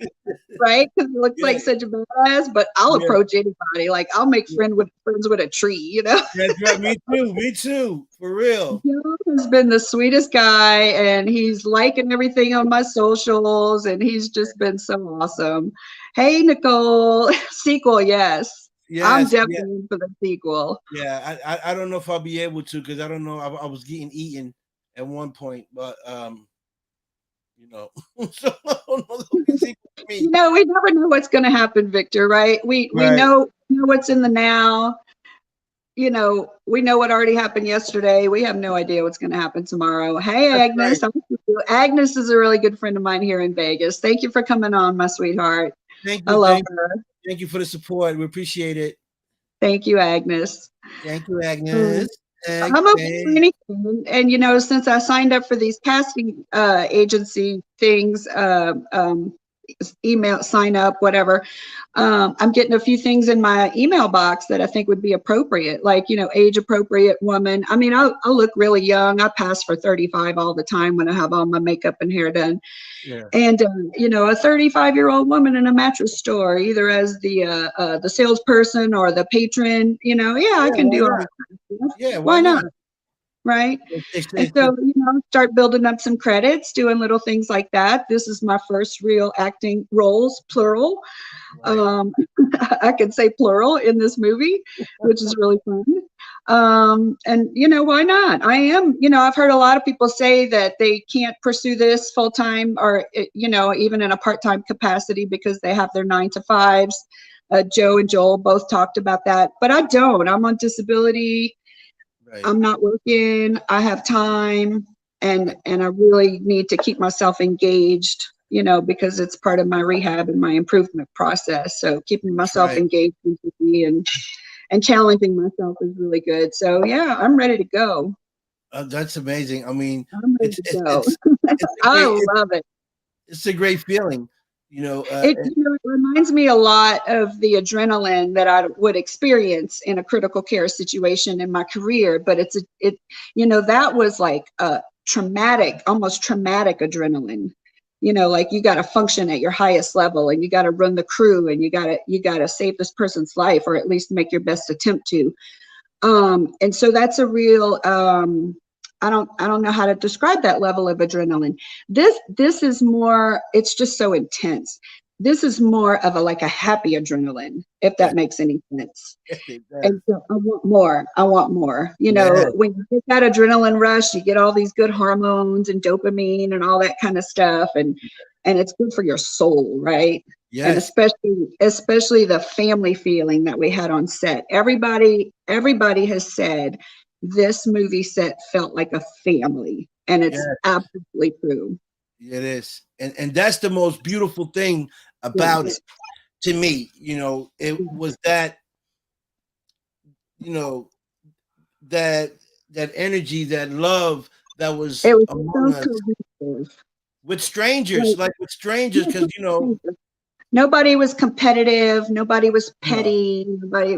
right? Because he looks yeah, like such a badass. But I'll yeah, approach anybody. Like I'll make yeah. friends with a tree. That's right. Me too, for real. Joe has been the sweetest guy, and he's liking everything on my socials, and he's just been so awesome. Hey, Nicole, sequel, yes. I'm Yes, yeah, definitely in for the sequel. yeah. I don't know if I'll be able to because I don't know. I was getting eaten at one point, but you know, so I don't know if it'll be sequel for me. We never know what's going to happen, Victor, right? We Right, know what's in the now. We know what already happened yesterday. We have no idea what's going to happen tomorrow. Hey, that's right. Agnes. How are you? Agnes is a really good friend of mine here in Vegas. Thank you for coming on, my sweetheart. Thank I you, love her. thank you for the support. We appreciate it. Thank you, Agnes. Thank you, Um, Agnes. I'm open for Okay. anything. And, since I signed up for these casting agency things, email sign up, whatever, I'm getting a few things in my email box that I think would be appropriate, like, age appropriate woman. I mean, I'll look really young. I pass for 35 all the time when I have all my makeup and hair done. Yeah. And a 35-year-old woman in a mattress store, either as the salesperson or the patron, yeah, I Yeah. can Why do all not? that kind of stuff. Yeah. Why Why not? not? Right? And It's so, start building up some credits, doing little things like that. This is my first real acting roles, plural. right. I could say plural in this movie, which is really fun. And why not? I've heard a lot of people say that they can't pursue this full time or, even in a part time capacity because they have their 9 to 5s. Joe and Joel both talked about that, but I don't. I'm on disability. Right. I'm not working. I have time, and I really need to keep myself engaged, because it's part of my rehab and my improvement process. So keeping That's myself right. engaged and challenging myself is really good. So yeah, I'm ready to go. That's amazing. I mean, I'm ready it's to it's go. it's it's a I great love it. it's a great feeling. It reminds me a lot of the adrenaline that I would experience in a critical care situation in my career, but that was like a almost traumatic adrenaline. Like you got to function at your highest level, and you got to run the crew, and you got to save this person's life, or at least make your best attempt to. And so that's a real I don't know how to describe that level of adrenaline. This is more, it's just so intense. This is more of like a happy adrenaline, if Yeah, that makes any sense. it does. And so I want more. I want more. Yeah. When you get that adrenaline rush, you get all these good hormones and dopamine and all that kind of stuff. And it's good for your soul, right? And Yes. especially the family feeling that we had on set. Everybody has said this movie set felt like a family, and it's Yeah. absolutely true. It is. And that's the most beautiful thing about it Yes. to me. It was that, you know, that that energy, that love that was It was among so us cohesive. with strangers, Like, like with strangers, yeah, because nobody was competitive, nobody was no, petty, nobody,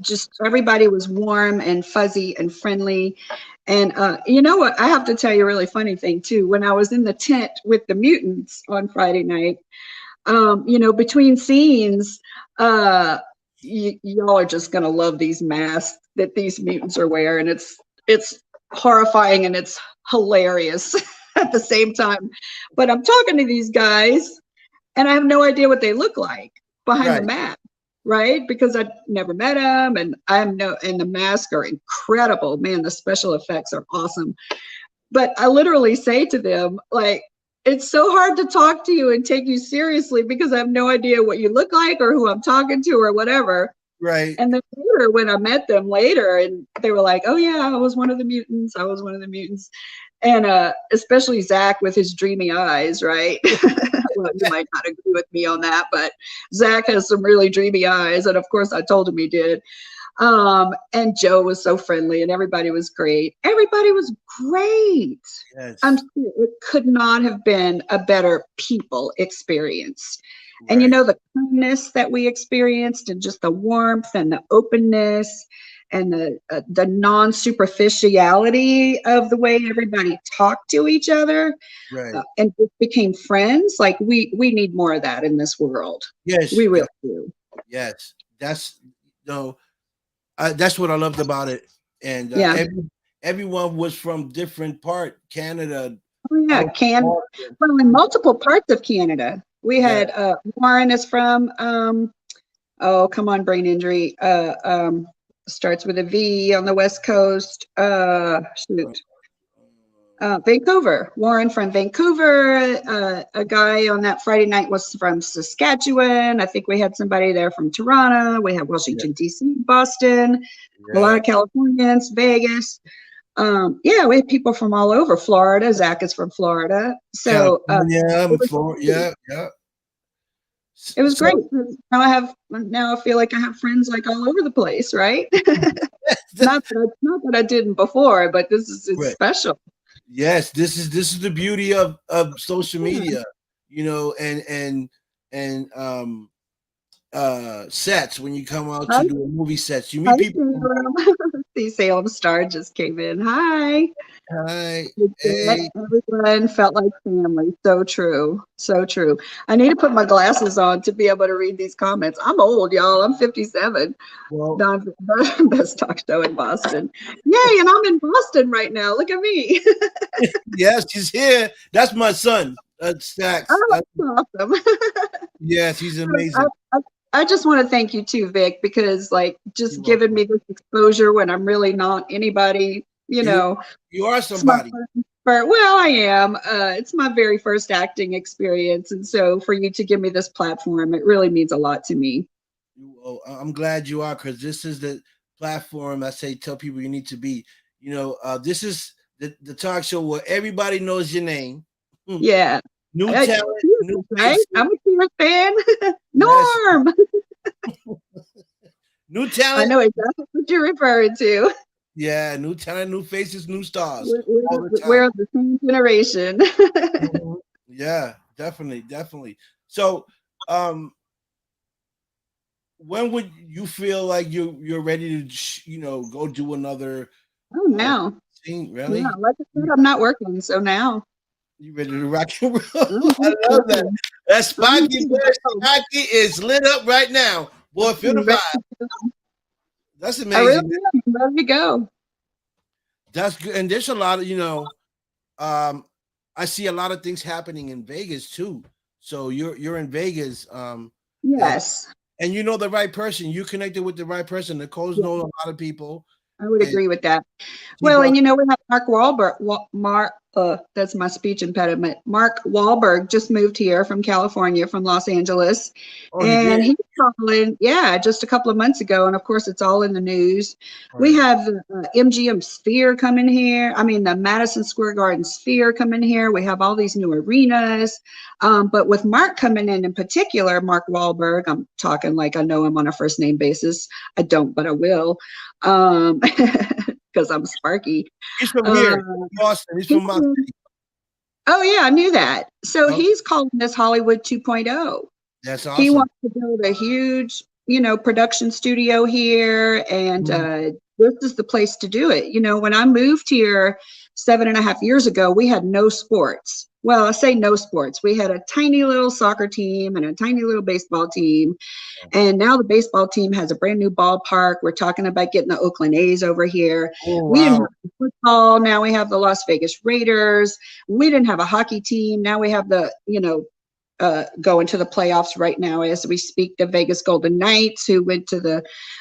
just everybody was warm and fuzzy and friendly. And you know what? I have to tell you a really funny thing too. When I was in the tent with the mutants on Friday night, between scenes, y'all are just gonna love these masks that these mutants are wearing. It's horrifying and it's hilarious at the same time. But I'm talking to these guys and I have no idea what they look like behind the right, mask, right? Because I never met them, and and the masks are incredible. Man, the special effects are awesome. But I literally say to them, like, it's so hard to talk to you and take you seriously because I have no idea what you look like or who I'm talking to or whatever. right. And then later, when I met them later, and they were like, "Oh yeah, I was one of the mutants. I was one of the mutants." And especially Zach with his dreamy eyes, right? Well, you might not agree with me on that, but Zach has some really dreamy eyes, and of course, I told him he did. And Joe was so friendly and everybody was great. Everybody was great. I'm Yes. sure it could not have been a better people experience. And Right. the kindness that we experienced and just the warmth and the openness and the non-superficiality of the way everybody talked to each other, Right. and just became friends. Like we need more of that in this world. Yes. We Yes. really do. Yes. That's no. That's what I loved about it. And Yeah. everyone was from different part, Canada. Oh yeah, well, in multiple parts of Canada. We Yeah. had Warren is from oh come on, brain injury. Starts with a V on the West Coast. Shoot. Vancouver. Warren from Vancouver. A guy on that Friday night was from Saskatchewan. I think we had somebody there from Toronto. We had Yeah. Washington, D.C., Boston, a lot Yeah. of Californians, Vegas. Yeah, we had people from all over. Florida. Zach is from Florida. So California, it was Florida. great. Yeah. Yeah. It was So great. Now I feel like I have friends like all over the place, right? not that I didn't before, but it's right. special. Yes, this is the beauty of social Yeah. media, and sets. When you come out Hi, to do a movie sets, you hi, meet people from all Salem. See, Salem Star just came in. Hi. hi, That hey. everyone felt like family. So true. So true. I need to put my glasses on to be able to read these comments. I'm old, y'all. I'm 57. Well, Don, best talk show in Boston. Yay, and I'm in Boston right now. Look at me. yes, he's here. That's my son, Stacks. Oh, that's awesome. Yes, he's I, amazing. I, I just want to thank you too, Vic, because like just You're giving welcome. me this exposure when I'm really not anybody, You you are it's my somebody. well, I am. It's my very first acting experience. And so for you to give me this platform, it really means a lot to me. I'm glad you are, because this is the platform I say tell people you need to be. This is the talk show where everybody knows your name. Yeah. New I, talent, new right? faces. I'm a Cheers fan. Yes, Norm. new I talent. know exactly what you're referring to. Yeah, new talent, new faces, new stars We're, all we're, the time. we're of the same generation. Mhm. Yeah, definitely, definitely. So, um, when would you feel like you're ready to go do another Oh, uh now. scene? Yeah, Really? like I said, I'm not working. So now You ready to rock and roll? I'm I love that. ready. That I'm Sparky ready to boy, go. Sparky is lit up right now. Boy, feel the I'm ready vibe. to go. That's I really amazing. am. I'm ready to go. That's good. And there's a lot of, um, I see a lot of things happening in Vegas too. So you're in Vegas, and Yes, and you know the right person. You connected with the right person. Nicole's yeah, known a lot of people, I would and agree with that. she Well, and brought. we have Mark Wahlberg. That's my speech impediment. Mark Wahlberg just moved here from California, from Los Angeles, Oh, he did. and he's calling. Yeah, just a couple of months ago, and of course, it's all in the news. All We right. have the MGM Sphere coming here. I mean, the Madison Square Garden Sphere coming here. We have all these new arenas. But with Mark coming in particular, Mark Wahlberg, I'm talking like I know him on a first name basis. I don't, but I will. Because I'm Sparky. He's from here, Uh, Boston. He's he from my said- city. oh, yeah, I knew that. So Oh, he's calling this Hollywood 2.0. that's He awesome. wants to build a huge, production studio here, and Mhm. this is the place to do it. When I moved here 7.5 years ago, we had no sports. Well, I say no sports. We had a tiny little soccer team and a tiny little baseball team. And now the baseball team has a brand new ballpark. We're talking about getting the Oakland A's over here. Oh, We didn't wow. have football. Now we have the Las Vegas Raiders. We didn't have a hockey team. Now we have going to the playoffs right now as we speak. The Vegas Golden Knights, who went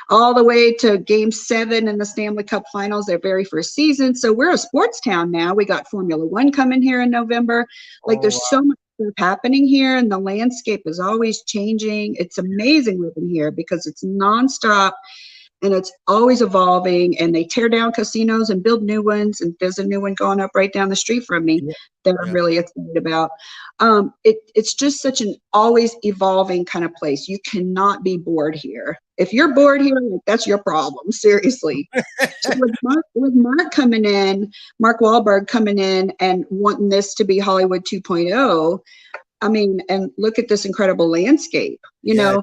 all the way to Game 7 in the Stanley Cup Finals, their very first season. So we're a sports town now. We got Formula One coming here in November. Like Oh, there's wow. so much stuff happening here, and the landscape is always changing. It's amazing living here because it's nonstop. and it's always evolving, and they tear down casinos and build new ones, and there's a new one going up right down the street from me Yeah. that I'm really excited about. It's just such an always evolving kind of place. You cannot be bored here. If you're bored here, like, that's your problem, seriously. So with Mark coming in, Mark Wahlberg coming in and wanting this to be Hollywood 2.0, I mean, and look at this incredible landscape. You Yeah. know,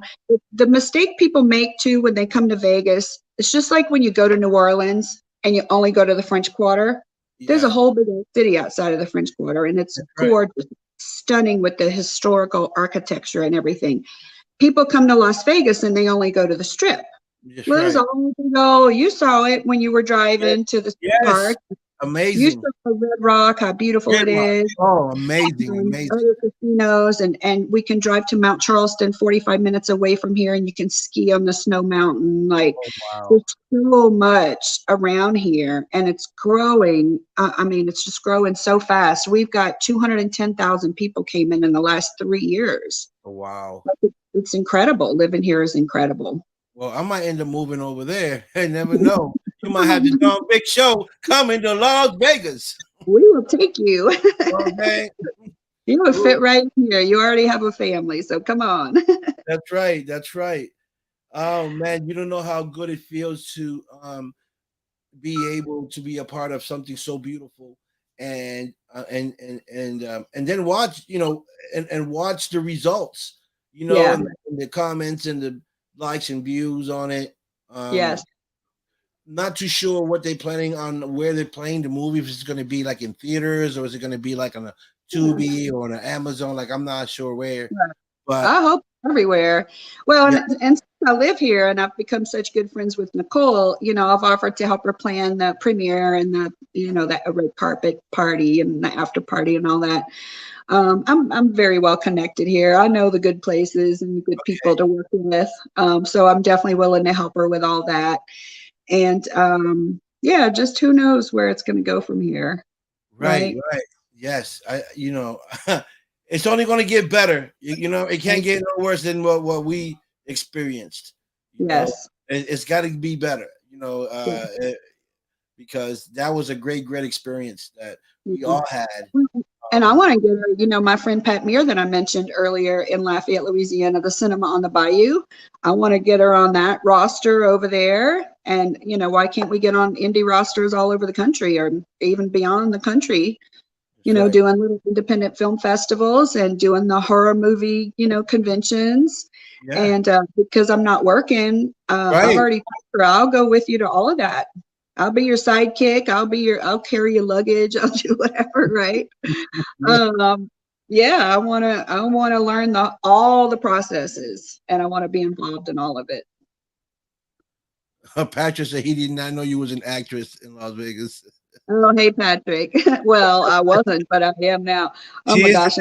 the mistake people make too when they come to Vegas, it's just like when you go to New Orleans and you only go to the French Quarter. There's a Yeah. whole big city outside of the French Quarter, and it's That's right. gorgeous, stunning with the historical architecture and everything. People come to Las Vegas and they only go to the Strip. That's Well, there's right. all to go. You saw it when you were driving to the Yes. park. You Amazing. saw Red Rock, how beautiful it Red Rock. is. Oh, amazing. Amazing. Other casinos, and we can drive to Mount Charleston, 45 minutes away from here, and you can ski on the snow mountain. Like, Oh, wow. there's so much around here, and it's growing. I mean, it's just growing so fast. We've got 210,000 people came in the last 3 years. Oh, wow. Like, it's incredible. Living here is incredible. Well, I might end up moving over there. I never know. You might have the Don Big Show coming to Las Vegas. We will take you. Okay. You would fit right here. You already have a family, so come on. That's right. That's right. Oh man, you don't know how good it feels to be able to be a part of something so beautiful, and then watch, and watch the results, Yeah. and the comments and the likes and views on it. Yes. Not too sure what they're planning on, where they're playing the movie. If it's going to be like in theaters, or is it going to be like on a Tubi or on an Amazon? Like, I'm not sure where, but I hope everywhere. Well, yeah. and since I live here and I've become such good friends with Nicole, I've offered to help her plan the premiere and that red carpet party and the after party and all that. I'm very well connected here. I know the good places and the good people to work with. So I'm definitely willing to help her with all that. And yeah, just who knows where it's going to go from here. Right. Yes, it's only going to get better. It can't get no worse than what we experienced. Yes, it's got to be better. Because that was a great experience that we all had. And I want to get her, my friend Pat Meir that I mentioned earlier in Lafayette, Louisiana, the Cinema on the Bayou. I want to get her on that roster over there. And, why can't we get on indie rosters all over the country or even beyond the country, Right. doing little independent film festivals and doing the horror movie, conventions. Yeah. And because I'm not working, Right. I've already told her I'll go with you to all of that. I'll be your sidekick. I'll carry your luggage. I'll do whatever. Right. Yeah, I want to learn all the processes, and I want to be involved in all of it. Patrick said he did not know you was an actress in Las Vegas. Oh, hey, Patrick. Well, I wasn't, but I am now. Oh my gosh.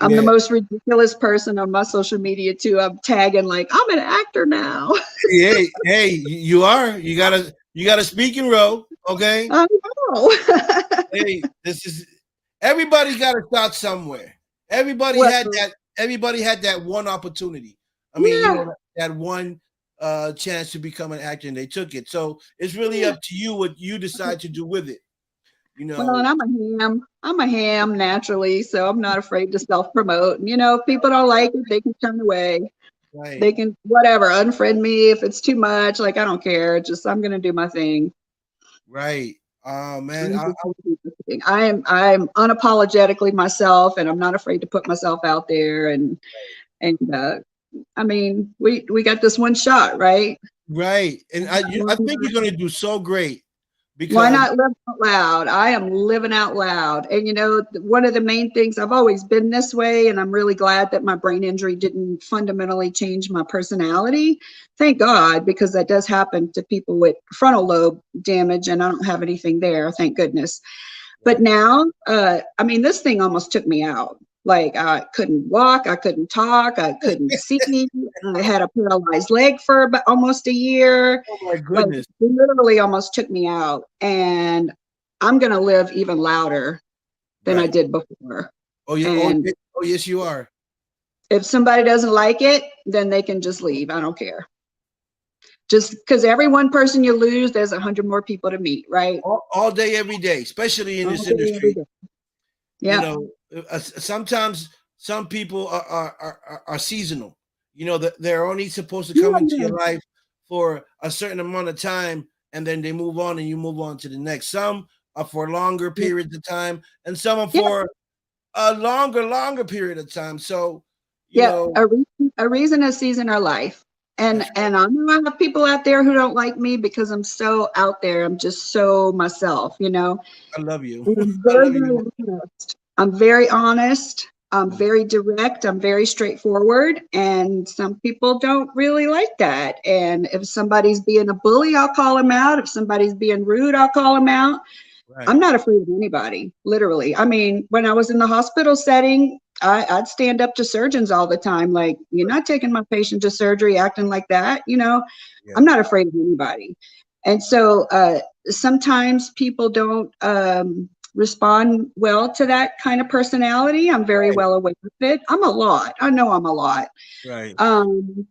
I'm the most ridiculous person on my social media too. I'm tagging like I'm an actor now. Hey, you are. You got a speaking role, okay? I know. Hey, everybody got to start somewhere. Everybody had that one opportunity. I mean, that one chance to become an actor, and they took it. So it's really up to you what you decide to do with it. Well, and I'm a ham naturally, so I'm not afraid to self-promote. And if people don't like it, they can turn away. Right. They can unfriend me if it's too much. Like, I don't care. I'm gonna do my thing. Right. Man, I'm unapologetically myself, and I'm not afraid to put myself out there. And I mean, we got this one shot, right? Right. And I think you're gonna do so great. Because why not live out loud? I am living out loud. And one of the main things, I've always been this way, and I'm really glad that my brain injury didn't fundamentally change my personality. Thank God, because that does happen to people with frontal lobe damage, and I don't have anything there, thank goodness. But now, I mean, this thing almost took me out. Like, I couldn't walk, I couldn't talk, I couldn't see. I had a paralyzed leg for almost a year. Oh my goodness! Like, literally almost took me out, and I'm gonna live even louder than I did before. Oh yeah! Oh yes, you are. If somebody doesn't like it, then they can just leave. I don't care. Just because every one person you lose, there's 100 more people to meet, right? All day, every day, especially in All this day, every industry. day. You Yeah. know, sometimes some people are seasonal. You know, that they're only supposed to come into Yeah. your life for a certain amount of time, and then they move on, and you move on to the next. Some are for longer Yeah. periods of time, and some are Yeah. for a longer period of time. So, you Yeah. know, A reason, a season, our life. that's right. And I know I have people out there who don't like me because I'm so out there. I'm just so myself, you know. I love you. And I'm I very, love very you. honest. I'm very honest. I'm Mm, very direct. I'm very straightforward. And some people don't really like that. And if somebody's being a bully, I'll call them out. If somebody's being rude, I'll call them out. I'm right. not afraid of anybody, literally. I mean, when I was in the hospital setting, I'd stand up to surgeons all the time, like, you're not taking my patient to surgery acting like that, you know? I'm Yeah. not afraid of anybody. And so sometimes people don't respond well to that kind of personality. I'm very Right. well aware of it. I'm a lot. I know I'm a lot. Right. Um,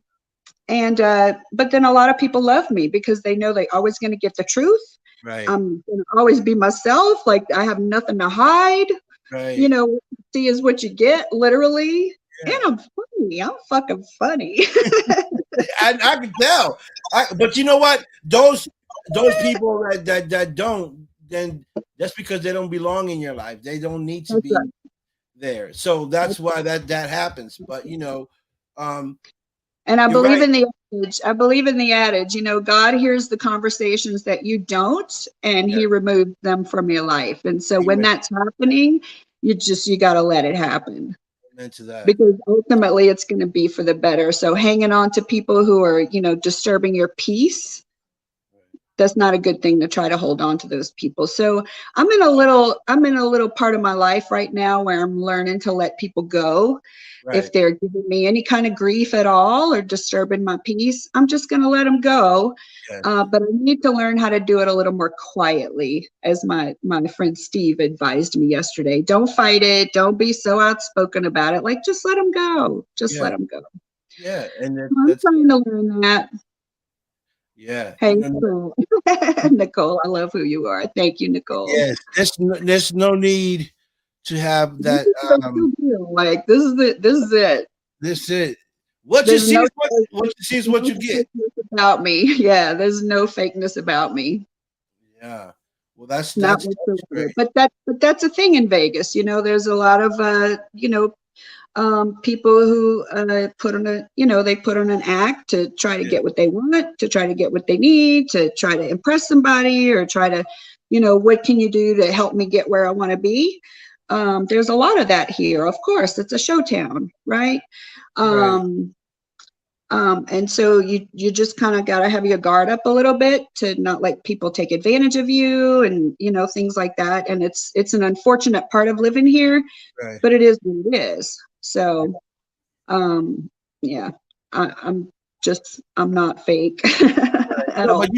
but then a lot of people love me because they know they're always going to get the truth. Right. I'm gonna always be myself. Like I have nothing to hide. You Right. know, what you see is what you get, literally. And Yeah. I'm funny. I'm fucking funny. I can tell. But you know what? Those people that don't, then that's because they don't belong in your life. They don't need to That's be right. there. So that's why that happens. But you know, um, And I you're believe right. in the adage. I believe in the adage. You know, God hears the conversations that you don't, and Yeah. He removes them from your life. And so when Amen. that's happening, you got to let it happen, Amen to that. because ultimately it's going to be for the better. So hanging on to people who are, disturbing your peace, that's not a good thing to try to hold on to those people. So I'm in a little part of my life right now where I'm learning to let people go. If Right. they're giving me any kind of grief at all or disturbing my peace, I'm just going to let them go. Yes. But I need to learn how to do it a little more quietly, as my friend Steve advised me yesterday. Don't fight it. Don't be so outspoken about it. Like, just let them go. Just Yeah. let them go. Yeah. And I'm that's trying to learn that. yeah. Hey, Nicole. Nicole, I love who you are. Thank you, Nicole. Yes. There's no need to have This that. is the real deal. Like, this is it. This is it. This it. What you There's see no, is what you see is what no you get. fakeness about me. Yeah, there's no fakeness about me. Yeah. Well, that's Not that's whatsoever. great. But that's a thing in Vegas. There's a lot of people who they put on an act to try to Yeah. get what they want, to try to get what they need, to try to impress somebody, or try to, what can you do to help me get where I want to be? There's a lot of that here. Of course, it's a show town, right? Right. Um, and so you just kind of got to have your guard up a little bit to not let people take advantage of you, and things like that. And it's an unfortunate part of living here, Right. but it is what it is. So um, yeah, I'm not fake at No, all. but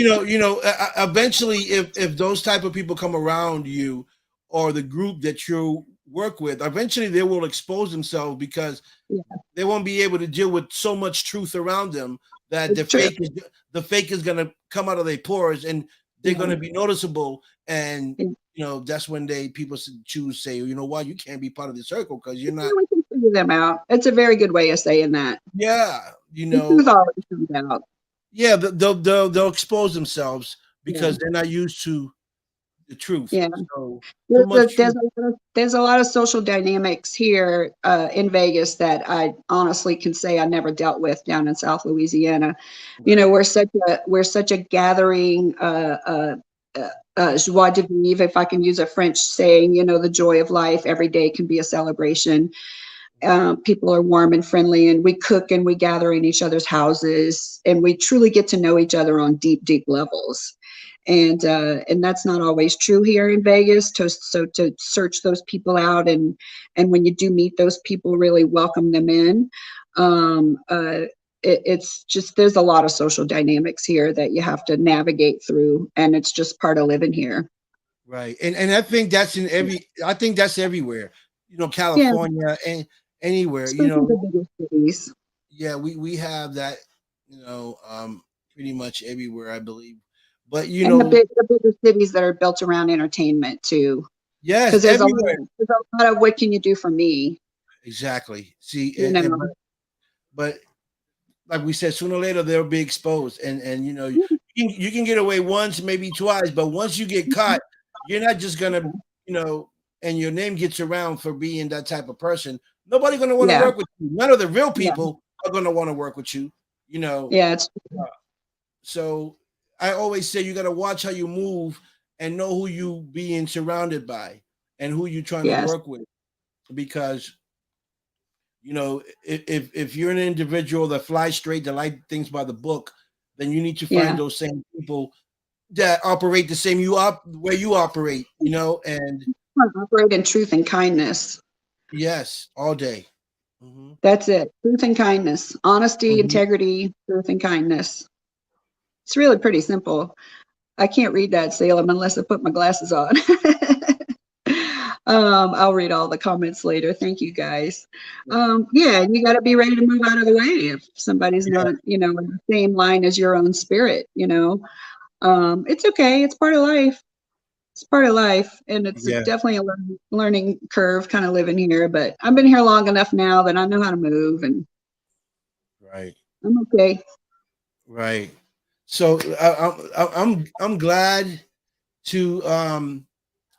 eventually, if those type of people come around you or the group that you work with, eventually they will expose themselves because Yeah, they won't be able to deal with so much truth around them that it's true. the fake is gonna come out of their pores and they're Yeah. gonna be noticeable. And Yeah. that's when people choose say, you know what, you can't be part of the circle because you're not. We can figure them out. It's a very good way of saying that. Yeah, The truth always comes out. yeah, they'll expose themselves Yeah. because they're not used to the truth. Yeah. So too There's much a, there's truth. a, lot of- there's a lot of social dynamics here in Vegas that I honestly can say I never dealt with down in South Louisiana. Right, We're such a gathering, joie de vivre, if I can use a French saying, the joy of life. Every day can be a celebration. People are warm and friendly, and we cook and we gather in each other's houses, and we truly get to know each other on deep, deep levels. And that's not always true here in Vegas. To search those people out, and when you do meet those people, really welcome them in. Um, uh, it's just, there's a lot of social dynamics here that you have to navigate through, and it's just part of living here. right, and I think that's in every. I think that's everywhere. Yeah, California and anywhere. especially the bigger cities. Yeah, we have that. You know, um, pretty much everywhere, I believe. But And the bigger cities that are built around entertainment too, yes, because everywhere. there's a lot of what can you do for me, Exactly. See, you know. but like we said, sooner or later they'll be exposed, and you can get away once, maybe twice, but once you get caught, you're not just gonna, and your name gets around for being that type of person. Nobody gonna want to Yeah, work with you. None of the real yeah, people are gonna want to work with you. You know, yeah. It's uh, so I always say you got to watch how you move and know who you being surrounded by and who you trying to yes, work with, because if you're an individual that flies straight, that like things by the book, then you need to find yeah. those same people that operate the same where you operate, and Operate in truth and kindness. yes, all day. Hmm. That's it. Truth and kindness, honesty, Hmm. integrity, truth and kindness. It's really pretty simple. I can't read that, Salem, unless I put my glasses on. I'll read all the comments later. Thank you, guys. Yeah, you got to be ready to move out of the way if somebody's Yeah, not, in the same line as your own spirit. It's okay. It's part of life. It's part of life, and it's yeah, definitely a learning curve, kind of living here. But I've been here long enough now that I know how to move, and right, I'm okay. right. So I'm glad to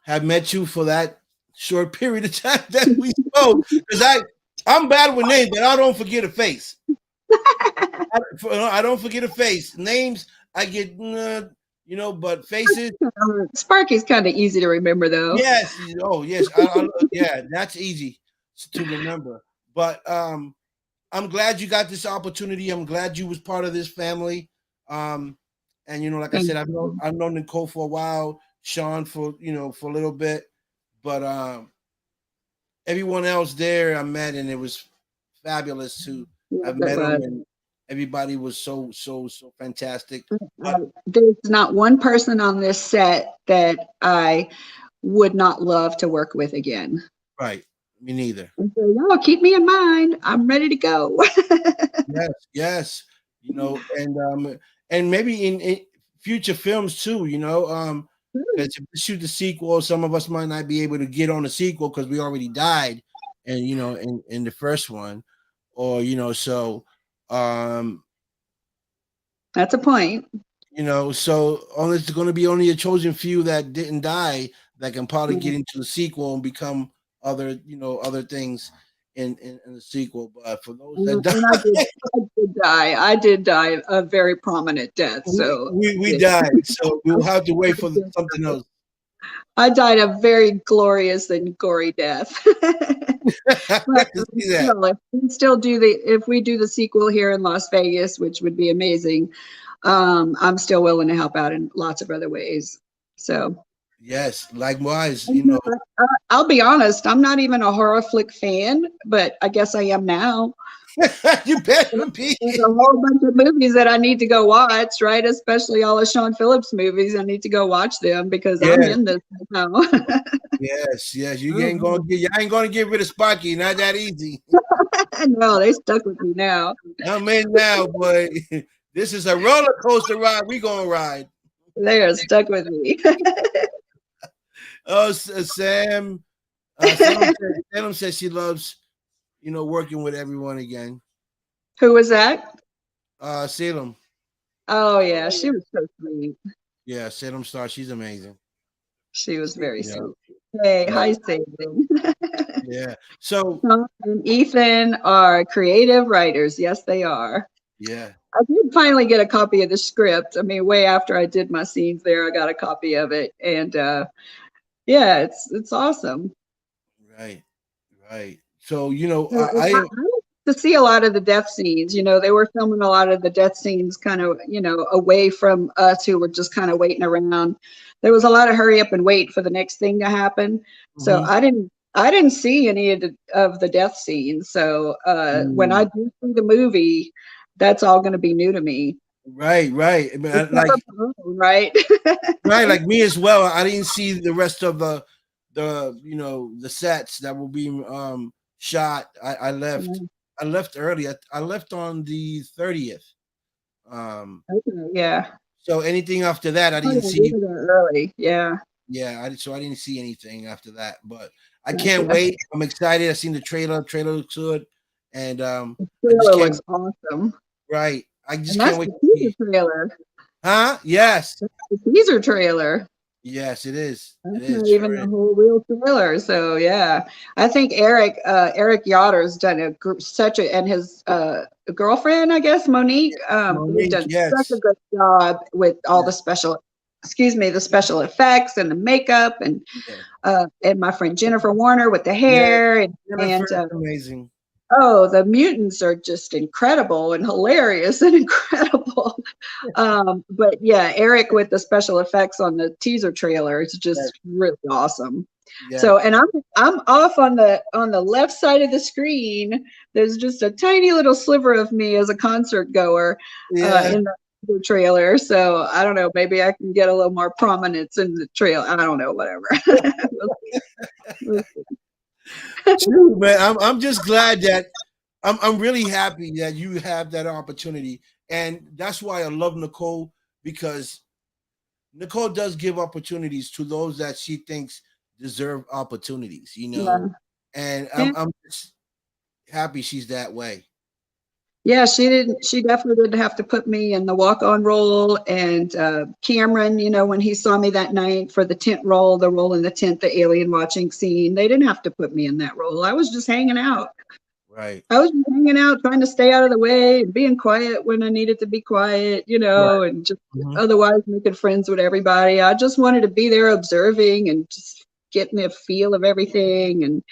have met you for that short period of time that we spoke, because I'm bad with names, but I don't forget a face. I don't forget a face. Names I get, but faces, Sparky's kind of easy to remember, though. yes. Oh, yes. Yeah, that's easy to remember. But I'm glad you got this opportunity. I'm glad you was part of this family. Um, and like I Thank said, you. I've known Nicole for a while, Sean for a little bit, but everyone else there I met, and it was fabulous to Yes, have it met them, was. and everybody was so fantastic. But There's not one person on this set that I would not love to work with again. right, me neither. And so, y'all keep me in mind. I'm ready to go. Yes, yes, and maybe in future films too. Because if we shoot the sequel, some of us might not be able to get on the sequel because we already died, and in the first one, or so. Um, That's a point. so only it's going to be only a chosen few that didn't die that can probably Yeah. get into the sequel and become other things in the sequel. But for those that And I die, did die. I did die a very prominent death. we, So we we yeah. died, so we'll have to wait for something else. I died a very glorious and gory death. I But can see that. still, if we do the sequel here in Las Vegas, which would be amazing, I'm still willing to help out in lots of other ways. So Yes, likewise. I'll be honest, I'm not even a horror flick fan, but I guess I am now. You better be. There's a whole bunch of movies that I need to go watch, right? Especially all of Sean Phillips movies. I need to go watch them because I'm Yes, in this now. yes. You ain't gonna get rid of Sparky. Not that easy. No, they stuck with me now. I'm in now, boy. This is a roller coaster ride. We gonna ride. They are stuck with me. Oh, Sam. Salem says she loves, working with everyone again. Who was that? Salem. Oh yeah, she was so sweet. Yeah, Salem Star. She's amazing. She was very Yeah, sweet. Hey, yeah, hi, Satan. yeah. So, Tom and Ethan are creative writers. Yes, they are. yeah, I did finally get a copy of the script. I mean, way after I did my scenes there, I got a copy of it, and yeah, it's awesome. right, right. So, I like to see a lot of the death scenes. They were filming a lot of the death scenes kind of, away from us who were just kind of waiting around. There was a lot of hurry up and wait for the next thing to happen. So mhm. I didn't see any of the death scenes. So when I Mm, do see the movie, that's all going to be new to me. right, right. I mean, It's like, never proven, right? right, like me as well. I didn't see the rest of the sets that will be shot. I left. I left early. I left on the 30th. Okay, yeah. So anything after that, I Oh, didn't yeah, we see. were there early. Yeah. Yeah, so I didn't see anything after that, but I can't Gotcha. wait. I'm excited. I seen the trailer. Trailer looks good, and The I just trailer can't. looks awesome. Right, I And just can't that's wait the to teaser see. trailer. Huh? Yes, That's the teaser trailer. yes, it is. It That's is. not even Sure the is. whole real trailer. So yeah, I think Eric Yotter's done such a, and his girlfriend, I guess, Yeah. Monique, they've Monique, done such a yes. good job with all Yeah. the the special effects and the makeup, Yeah. and my friend Jennifer Warner with the Yeah. hair, Jennifer is amazing. oh, the mutants are just incredible and hilarious and incredible. But yeah, Eric with the special effects on the teaser trailer is Yes. just really awesome. Yes. So, and I'm off on the left side of the screen. There's just a tiny little sliver of me as a concert goer Yeah. in the trailer. So I don't know. Maybe I can get a little more prominence in the trail. I don't know. Whatever. We'll see. We'll True, man. I'm just glad that I'm really happy that you have that opportunity, and that's why I love Nicole, because Nicole does give opportunities to those that she thinks deserve opportunities, Yeah. and Yeah. I'm just happy she's that way. Yeah, she didn't. She definitely didn't have to put me in the walk-on role. And Cameron, when he saw me that night for the tent role, the role in the tent, the alien watching scene, they didn't have to put me in that role. I was just hanging out. Right. I was just hanging out, trying to stay out of the way and being quiet when I needed to be quiet, Right. and just Mhm. otherwise making friends with everybody. I just wanted to be there observing and just getting a feel of everything, and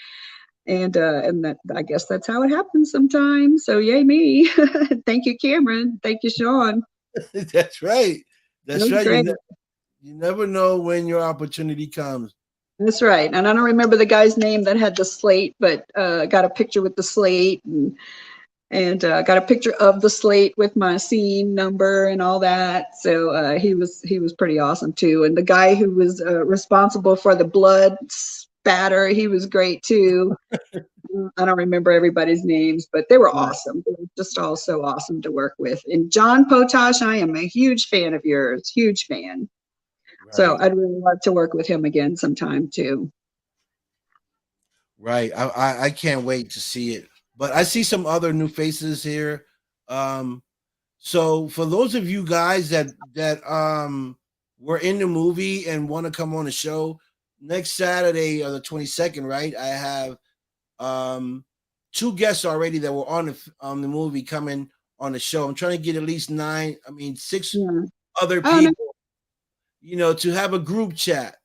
that, I guess that's how it happens sometimes. So yay me. Thank you, Cameron. Thank you, Sean. That's right. That That's was right. great. You never know when your opportunity comes. That's right. And I don't remember the guy's name that had the slate, but got a picture with the slate, and got a picture of the slate with my scene number and all that. So he was pretty awesome too. And the guy who was responsible for the blood spatter, he was great too. I don't remember everybody's names, but they were Right. awesome. They were just all so awesome to work with. And John Potash, I am a huge fan of yours, huge fan. So Right. I'd really love to work with him again sometime too. Right. I can't wait to see it. But I see some other new faces here. Um, so for those of you guys that were in the movie and want to come on the show next Saturday or the 22nd, right? I have um two guests already that were on the movie coming on the show. I'm trying to get at least six Yeah. other Oh, no, people, to have a group chat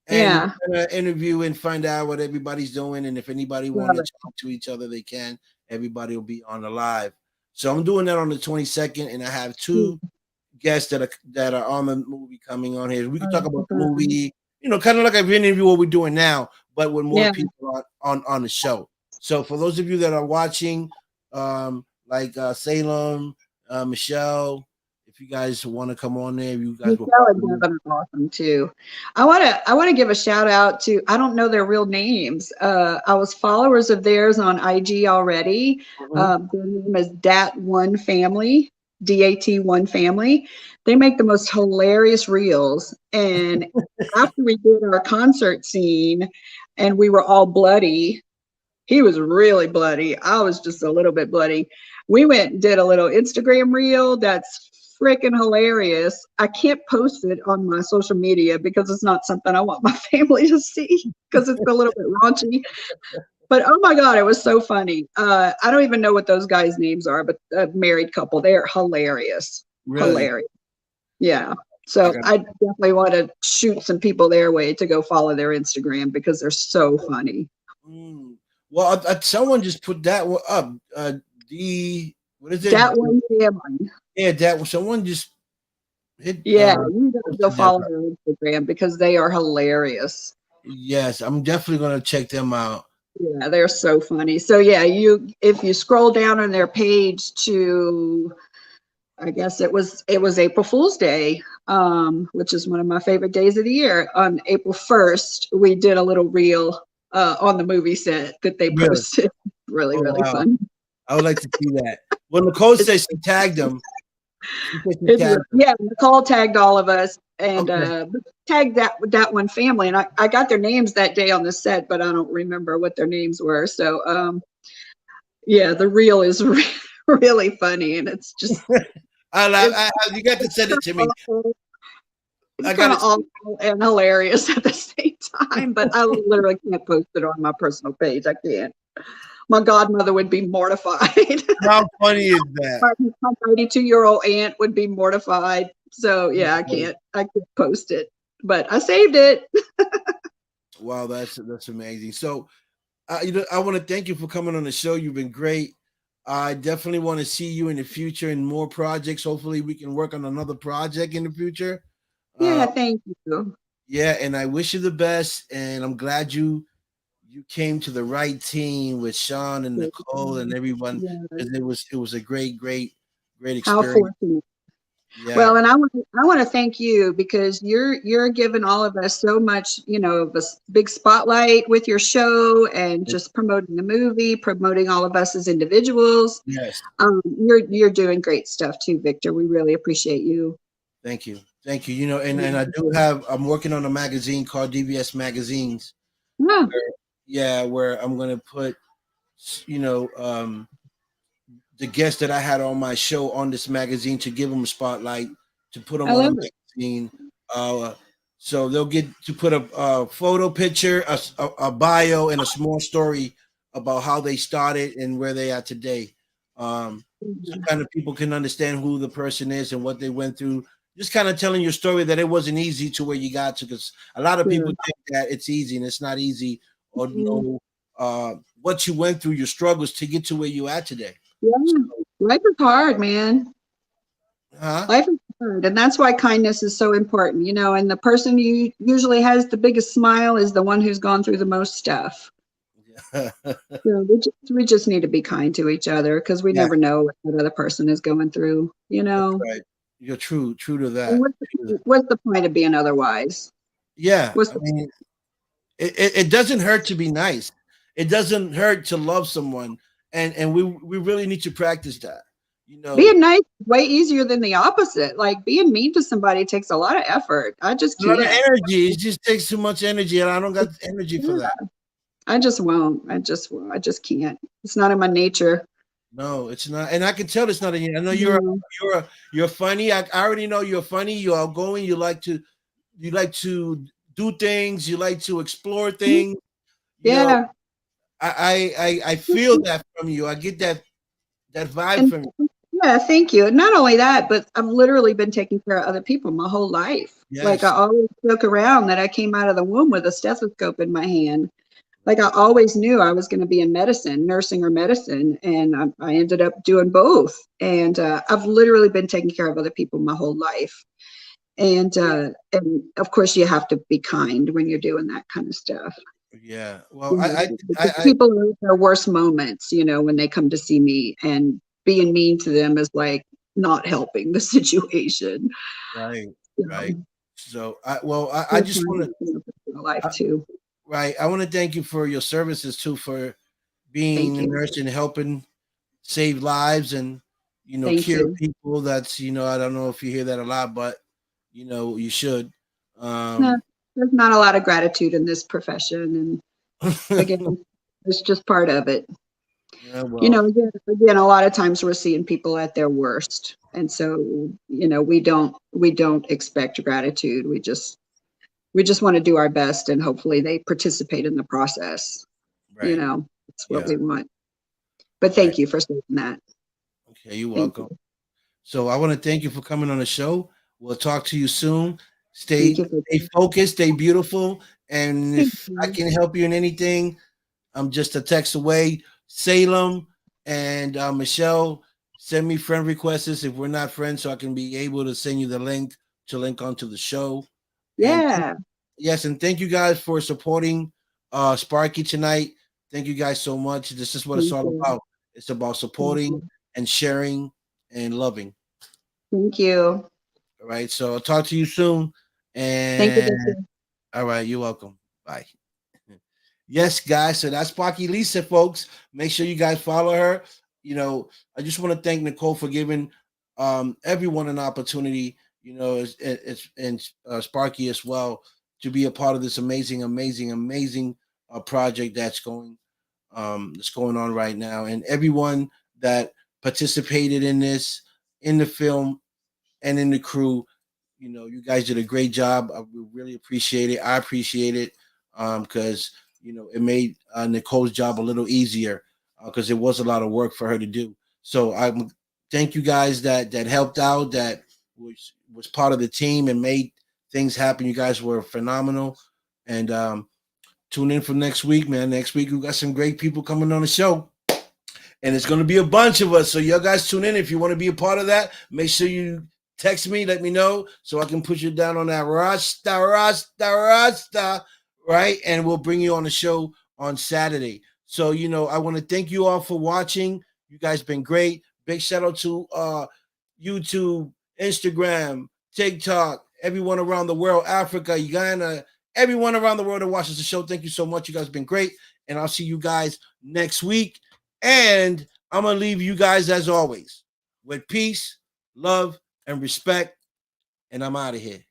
and yeah. kind of interview and find out what everybody's doing. And if anybody want Love to it. talk to each other, they can. Everybody will be on the live. So I'm doing that on the 22nd, and I have Yeah. two guests that are on the movie coming on here. We can talk Oh, about the fun. movie, kind of like an interview what we're doing now, but with more Yeah. people on the show. So for those of you that are watching, like Salem, Michelle, if you guys want to come on there, you guys will Michelle and follow me. Devin are awesome too. I wanna give a shout out to, I don't know their real names. I was followers of theirs on IG already. Mhm. Their name is Dat1 Family, DAT1 Family. They make the most hilarious reels. And after we did our concert scene and we were all bloody, he was really bloody. I was just a little bit bloody. We went and did a little Instagram reel that's freaking hilarious. I can't post it on my social media because it's not something I want my family to see because it's a little bit raunchy. But oh my God, it was so funny. I don't even know what those guys' names are, but a married couple. They're hilarious. Really, Hilarious. Yeah. I So got. I definitely want to shoot some people their way to go follow their Instagram because they're so funny. Mm. Well, someone just put that one up. The what is it? That one family. Yeah, that was someone just hit Yeah, you gotta go posted that. follow their Instagram because they are hilarious. Yes, I'm definitely gonna check them out. Yeah, they're so funny. So yeah, if you scroll down on their page to, I guess it was April Fool's Day, which is one of my favorite days of the year. On April 1st, we did a little reel on the movie set that they Really? posted. Really, Oh really wow, fun. I would like to see that. Well, Nicole says she tagged them. She said she It's tagged her. yeah, Nicole tagged all of us and Okay. tagged that one family. And I got their names that day on the set, but I don't remember what their names were. So yeah, the reel is really funny, and it's just it's You got to send it to me. awful. It's I kind got of it. awful and hilarious at the same time, but I literally can't post it on my personal page. I can't. My godmother would be mortified. How funny is that? My 92-year-old aunt would be mortified. So yeah, I can't post it, but I saved it. Wow, that's amazing. So, I want to thank you for coming on the show. You've been great. I definitely want to see you in the future in more projects. Hopefully, we can work on another project in the future. Uh, Yeah, thank you. yeah, and I wish you the best. And I'm glad you came to the right team with Sean and Nicole and everyone, Yeah, because it was a great how experience. fortunate. Yeah, Well, and I want to thank you because you're giving all of us so much, of a big spotlight with your show and just promoting the movie, promoting all of us as individuals. yes. You're doing great stuff too, Victor. We really appreciate you. Thank you, thank you. And I do have. I'm working on a magazine called DVS Magazines. Yeah, Yeah, where I'm gonna put, you know, um, the guests that I had on my show on this magazine to give them a spotlight, to put them I on a love it. magazine. Uh, so they'll get to put a photo picture, a bio, and a small story about how they started and where they are today. So Mhm. kind of people can understand who the person is and what they went through. Just kind of telling your story that it wasn't easy to where you got to, because a lot of people Sure. think that it's easy and it's not easy, or Mhm. know what you went through, your struggles to get to where you are today. Yeah, life is hard, man. Huh? Life is hard, and that's why kindness is so important, and the person who usually has the biggest smile is the one who's gone through the most stuff. So we just need to be kind to each other because we Yeah, never know what that other person is going through, that's right. You're true to And that. what's True to the, that. what's the point of being otherwise? Yeah, What's I the mean, it doesn't hurt to be nice. It doesn't hurt to love someone, and we really need to practice that. You know, Being nice is way easier than the opposite. Like being mean to somebody takes a lot of effort. I just a lot of can't. energy. It just takes too much energy, and I don't got energy for that. Yeah, I just won't. I just can't. It's not in my nature. No, it's not, and I can tell it's not in you. I know No. you're funny. I already know you're funny. You're outgoing. You like to do things. You like to explore things. You know, Yeah. I feel that from you. I get that vibe And from you. yeah, thank you. And not only that, but I've literally been taking care of other people my whole life. Like I Yes, always joke around that I came out of the womb with a stethoscope in my hand. Like I always knew I was going to be in medicine, nursing or medicine, and I ended up doing both. And I've literally been taking care of other people my whole life. And of course, you have to be kind when you're doing that kind of stuff. yeah. Well, You know, because I people are at their worst moments, when they come to see me, and being mean to them is like not helping the situation. right, right. So So I we're just trying want to in personal life to, too. right. I want to thank you for your services too, for being Thank a you. nurse and helping save lives and Thank cure you. people. That's I don't know if you hear that a lot, but you should. No, Um, there's not a lot of gratitude in this profession, and again, it's just part of it. yeah, well, Again, a lot of times we're seeing people at their worst, and so we don't expect gratitude. We just want to do our best, and hopefully they participate in the process. right, That's what yeah, we want. But right. thank you for saying that. Okay, you're Thank welcome. you. So I want to thank you for coming on the show. We'll talk to you soon. Thank Stay you for stay focused, stay beautiful, and thank if I you. can help you in anything, I'm just a text away. Salem and Michelle, send me friend requests if we're not friends, so I can be able to send you the link to link onto the show. And Yeah. yes, and thank you guys for supporting Sparky tonight. Thank you guys so much. This is what it's Thank all you. about. It's about Thank supporting you. and sharing and loving. Thank you. All right. So I'll talk to you soon. Thank you, And Victor. all right, you're welcome. Bye. Yes, guys. So that's Sparky Lisa, folks. Make sure you guys follow her. I just want to thank Nicole for giving everyone an opportunity, and Sparky as well, to be a part of this amazing, amazing, amazing project that's going on right now, and everyone that participated in this, in the film, and in the crew. You guys did a great job. I really appreciate it. I appreciate it because it made Nicole's job a little easier because it was a lot of work for her to do. So I thank you guys that helped out, that was part of the team and made things happen. You guys were phenomenal, and tune in for next week, man. Next week we got some great people coming on the show. And it's going to be a bunch of us. So y'all guys tune in. If you want to be a part of that, make sure you text me, let me know so I can put you down on that Rasta, right? And we'll bring you on the show on Saturday. So, I want to thank you all for watching. You guys been great. Big shout out to YouTube, Instagram, TikTok, everyone around the world, Africa, Uganda, everyone around the world that watches the show. Thank you so much. You guys been great. And I'll see you guys next week. And I'm going to leave you guys, as always, with peace, love, and respect. And I'm out of here.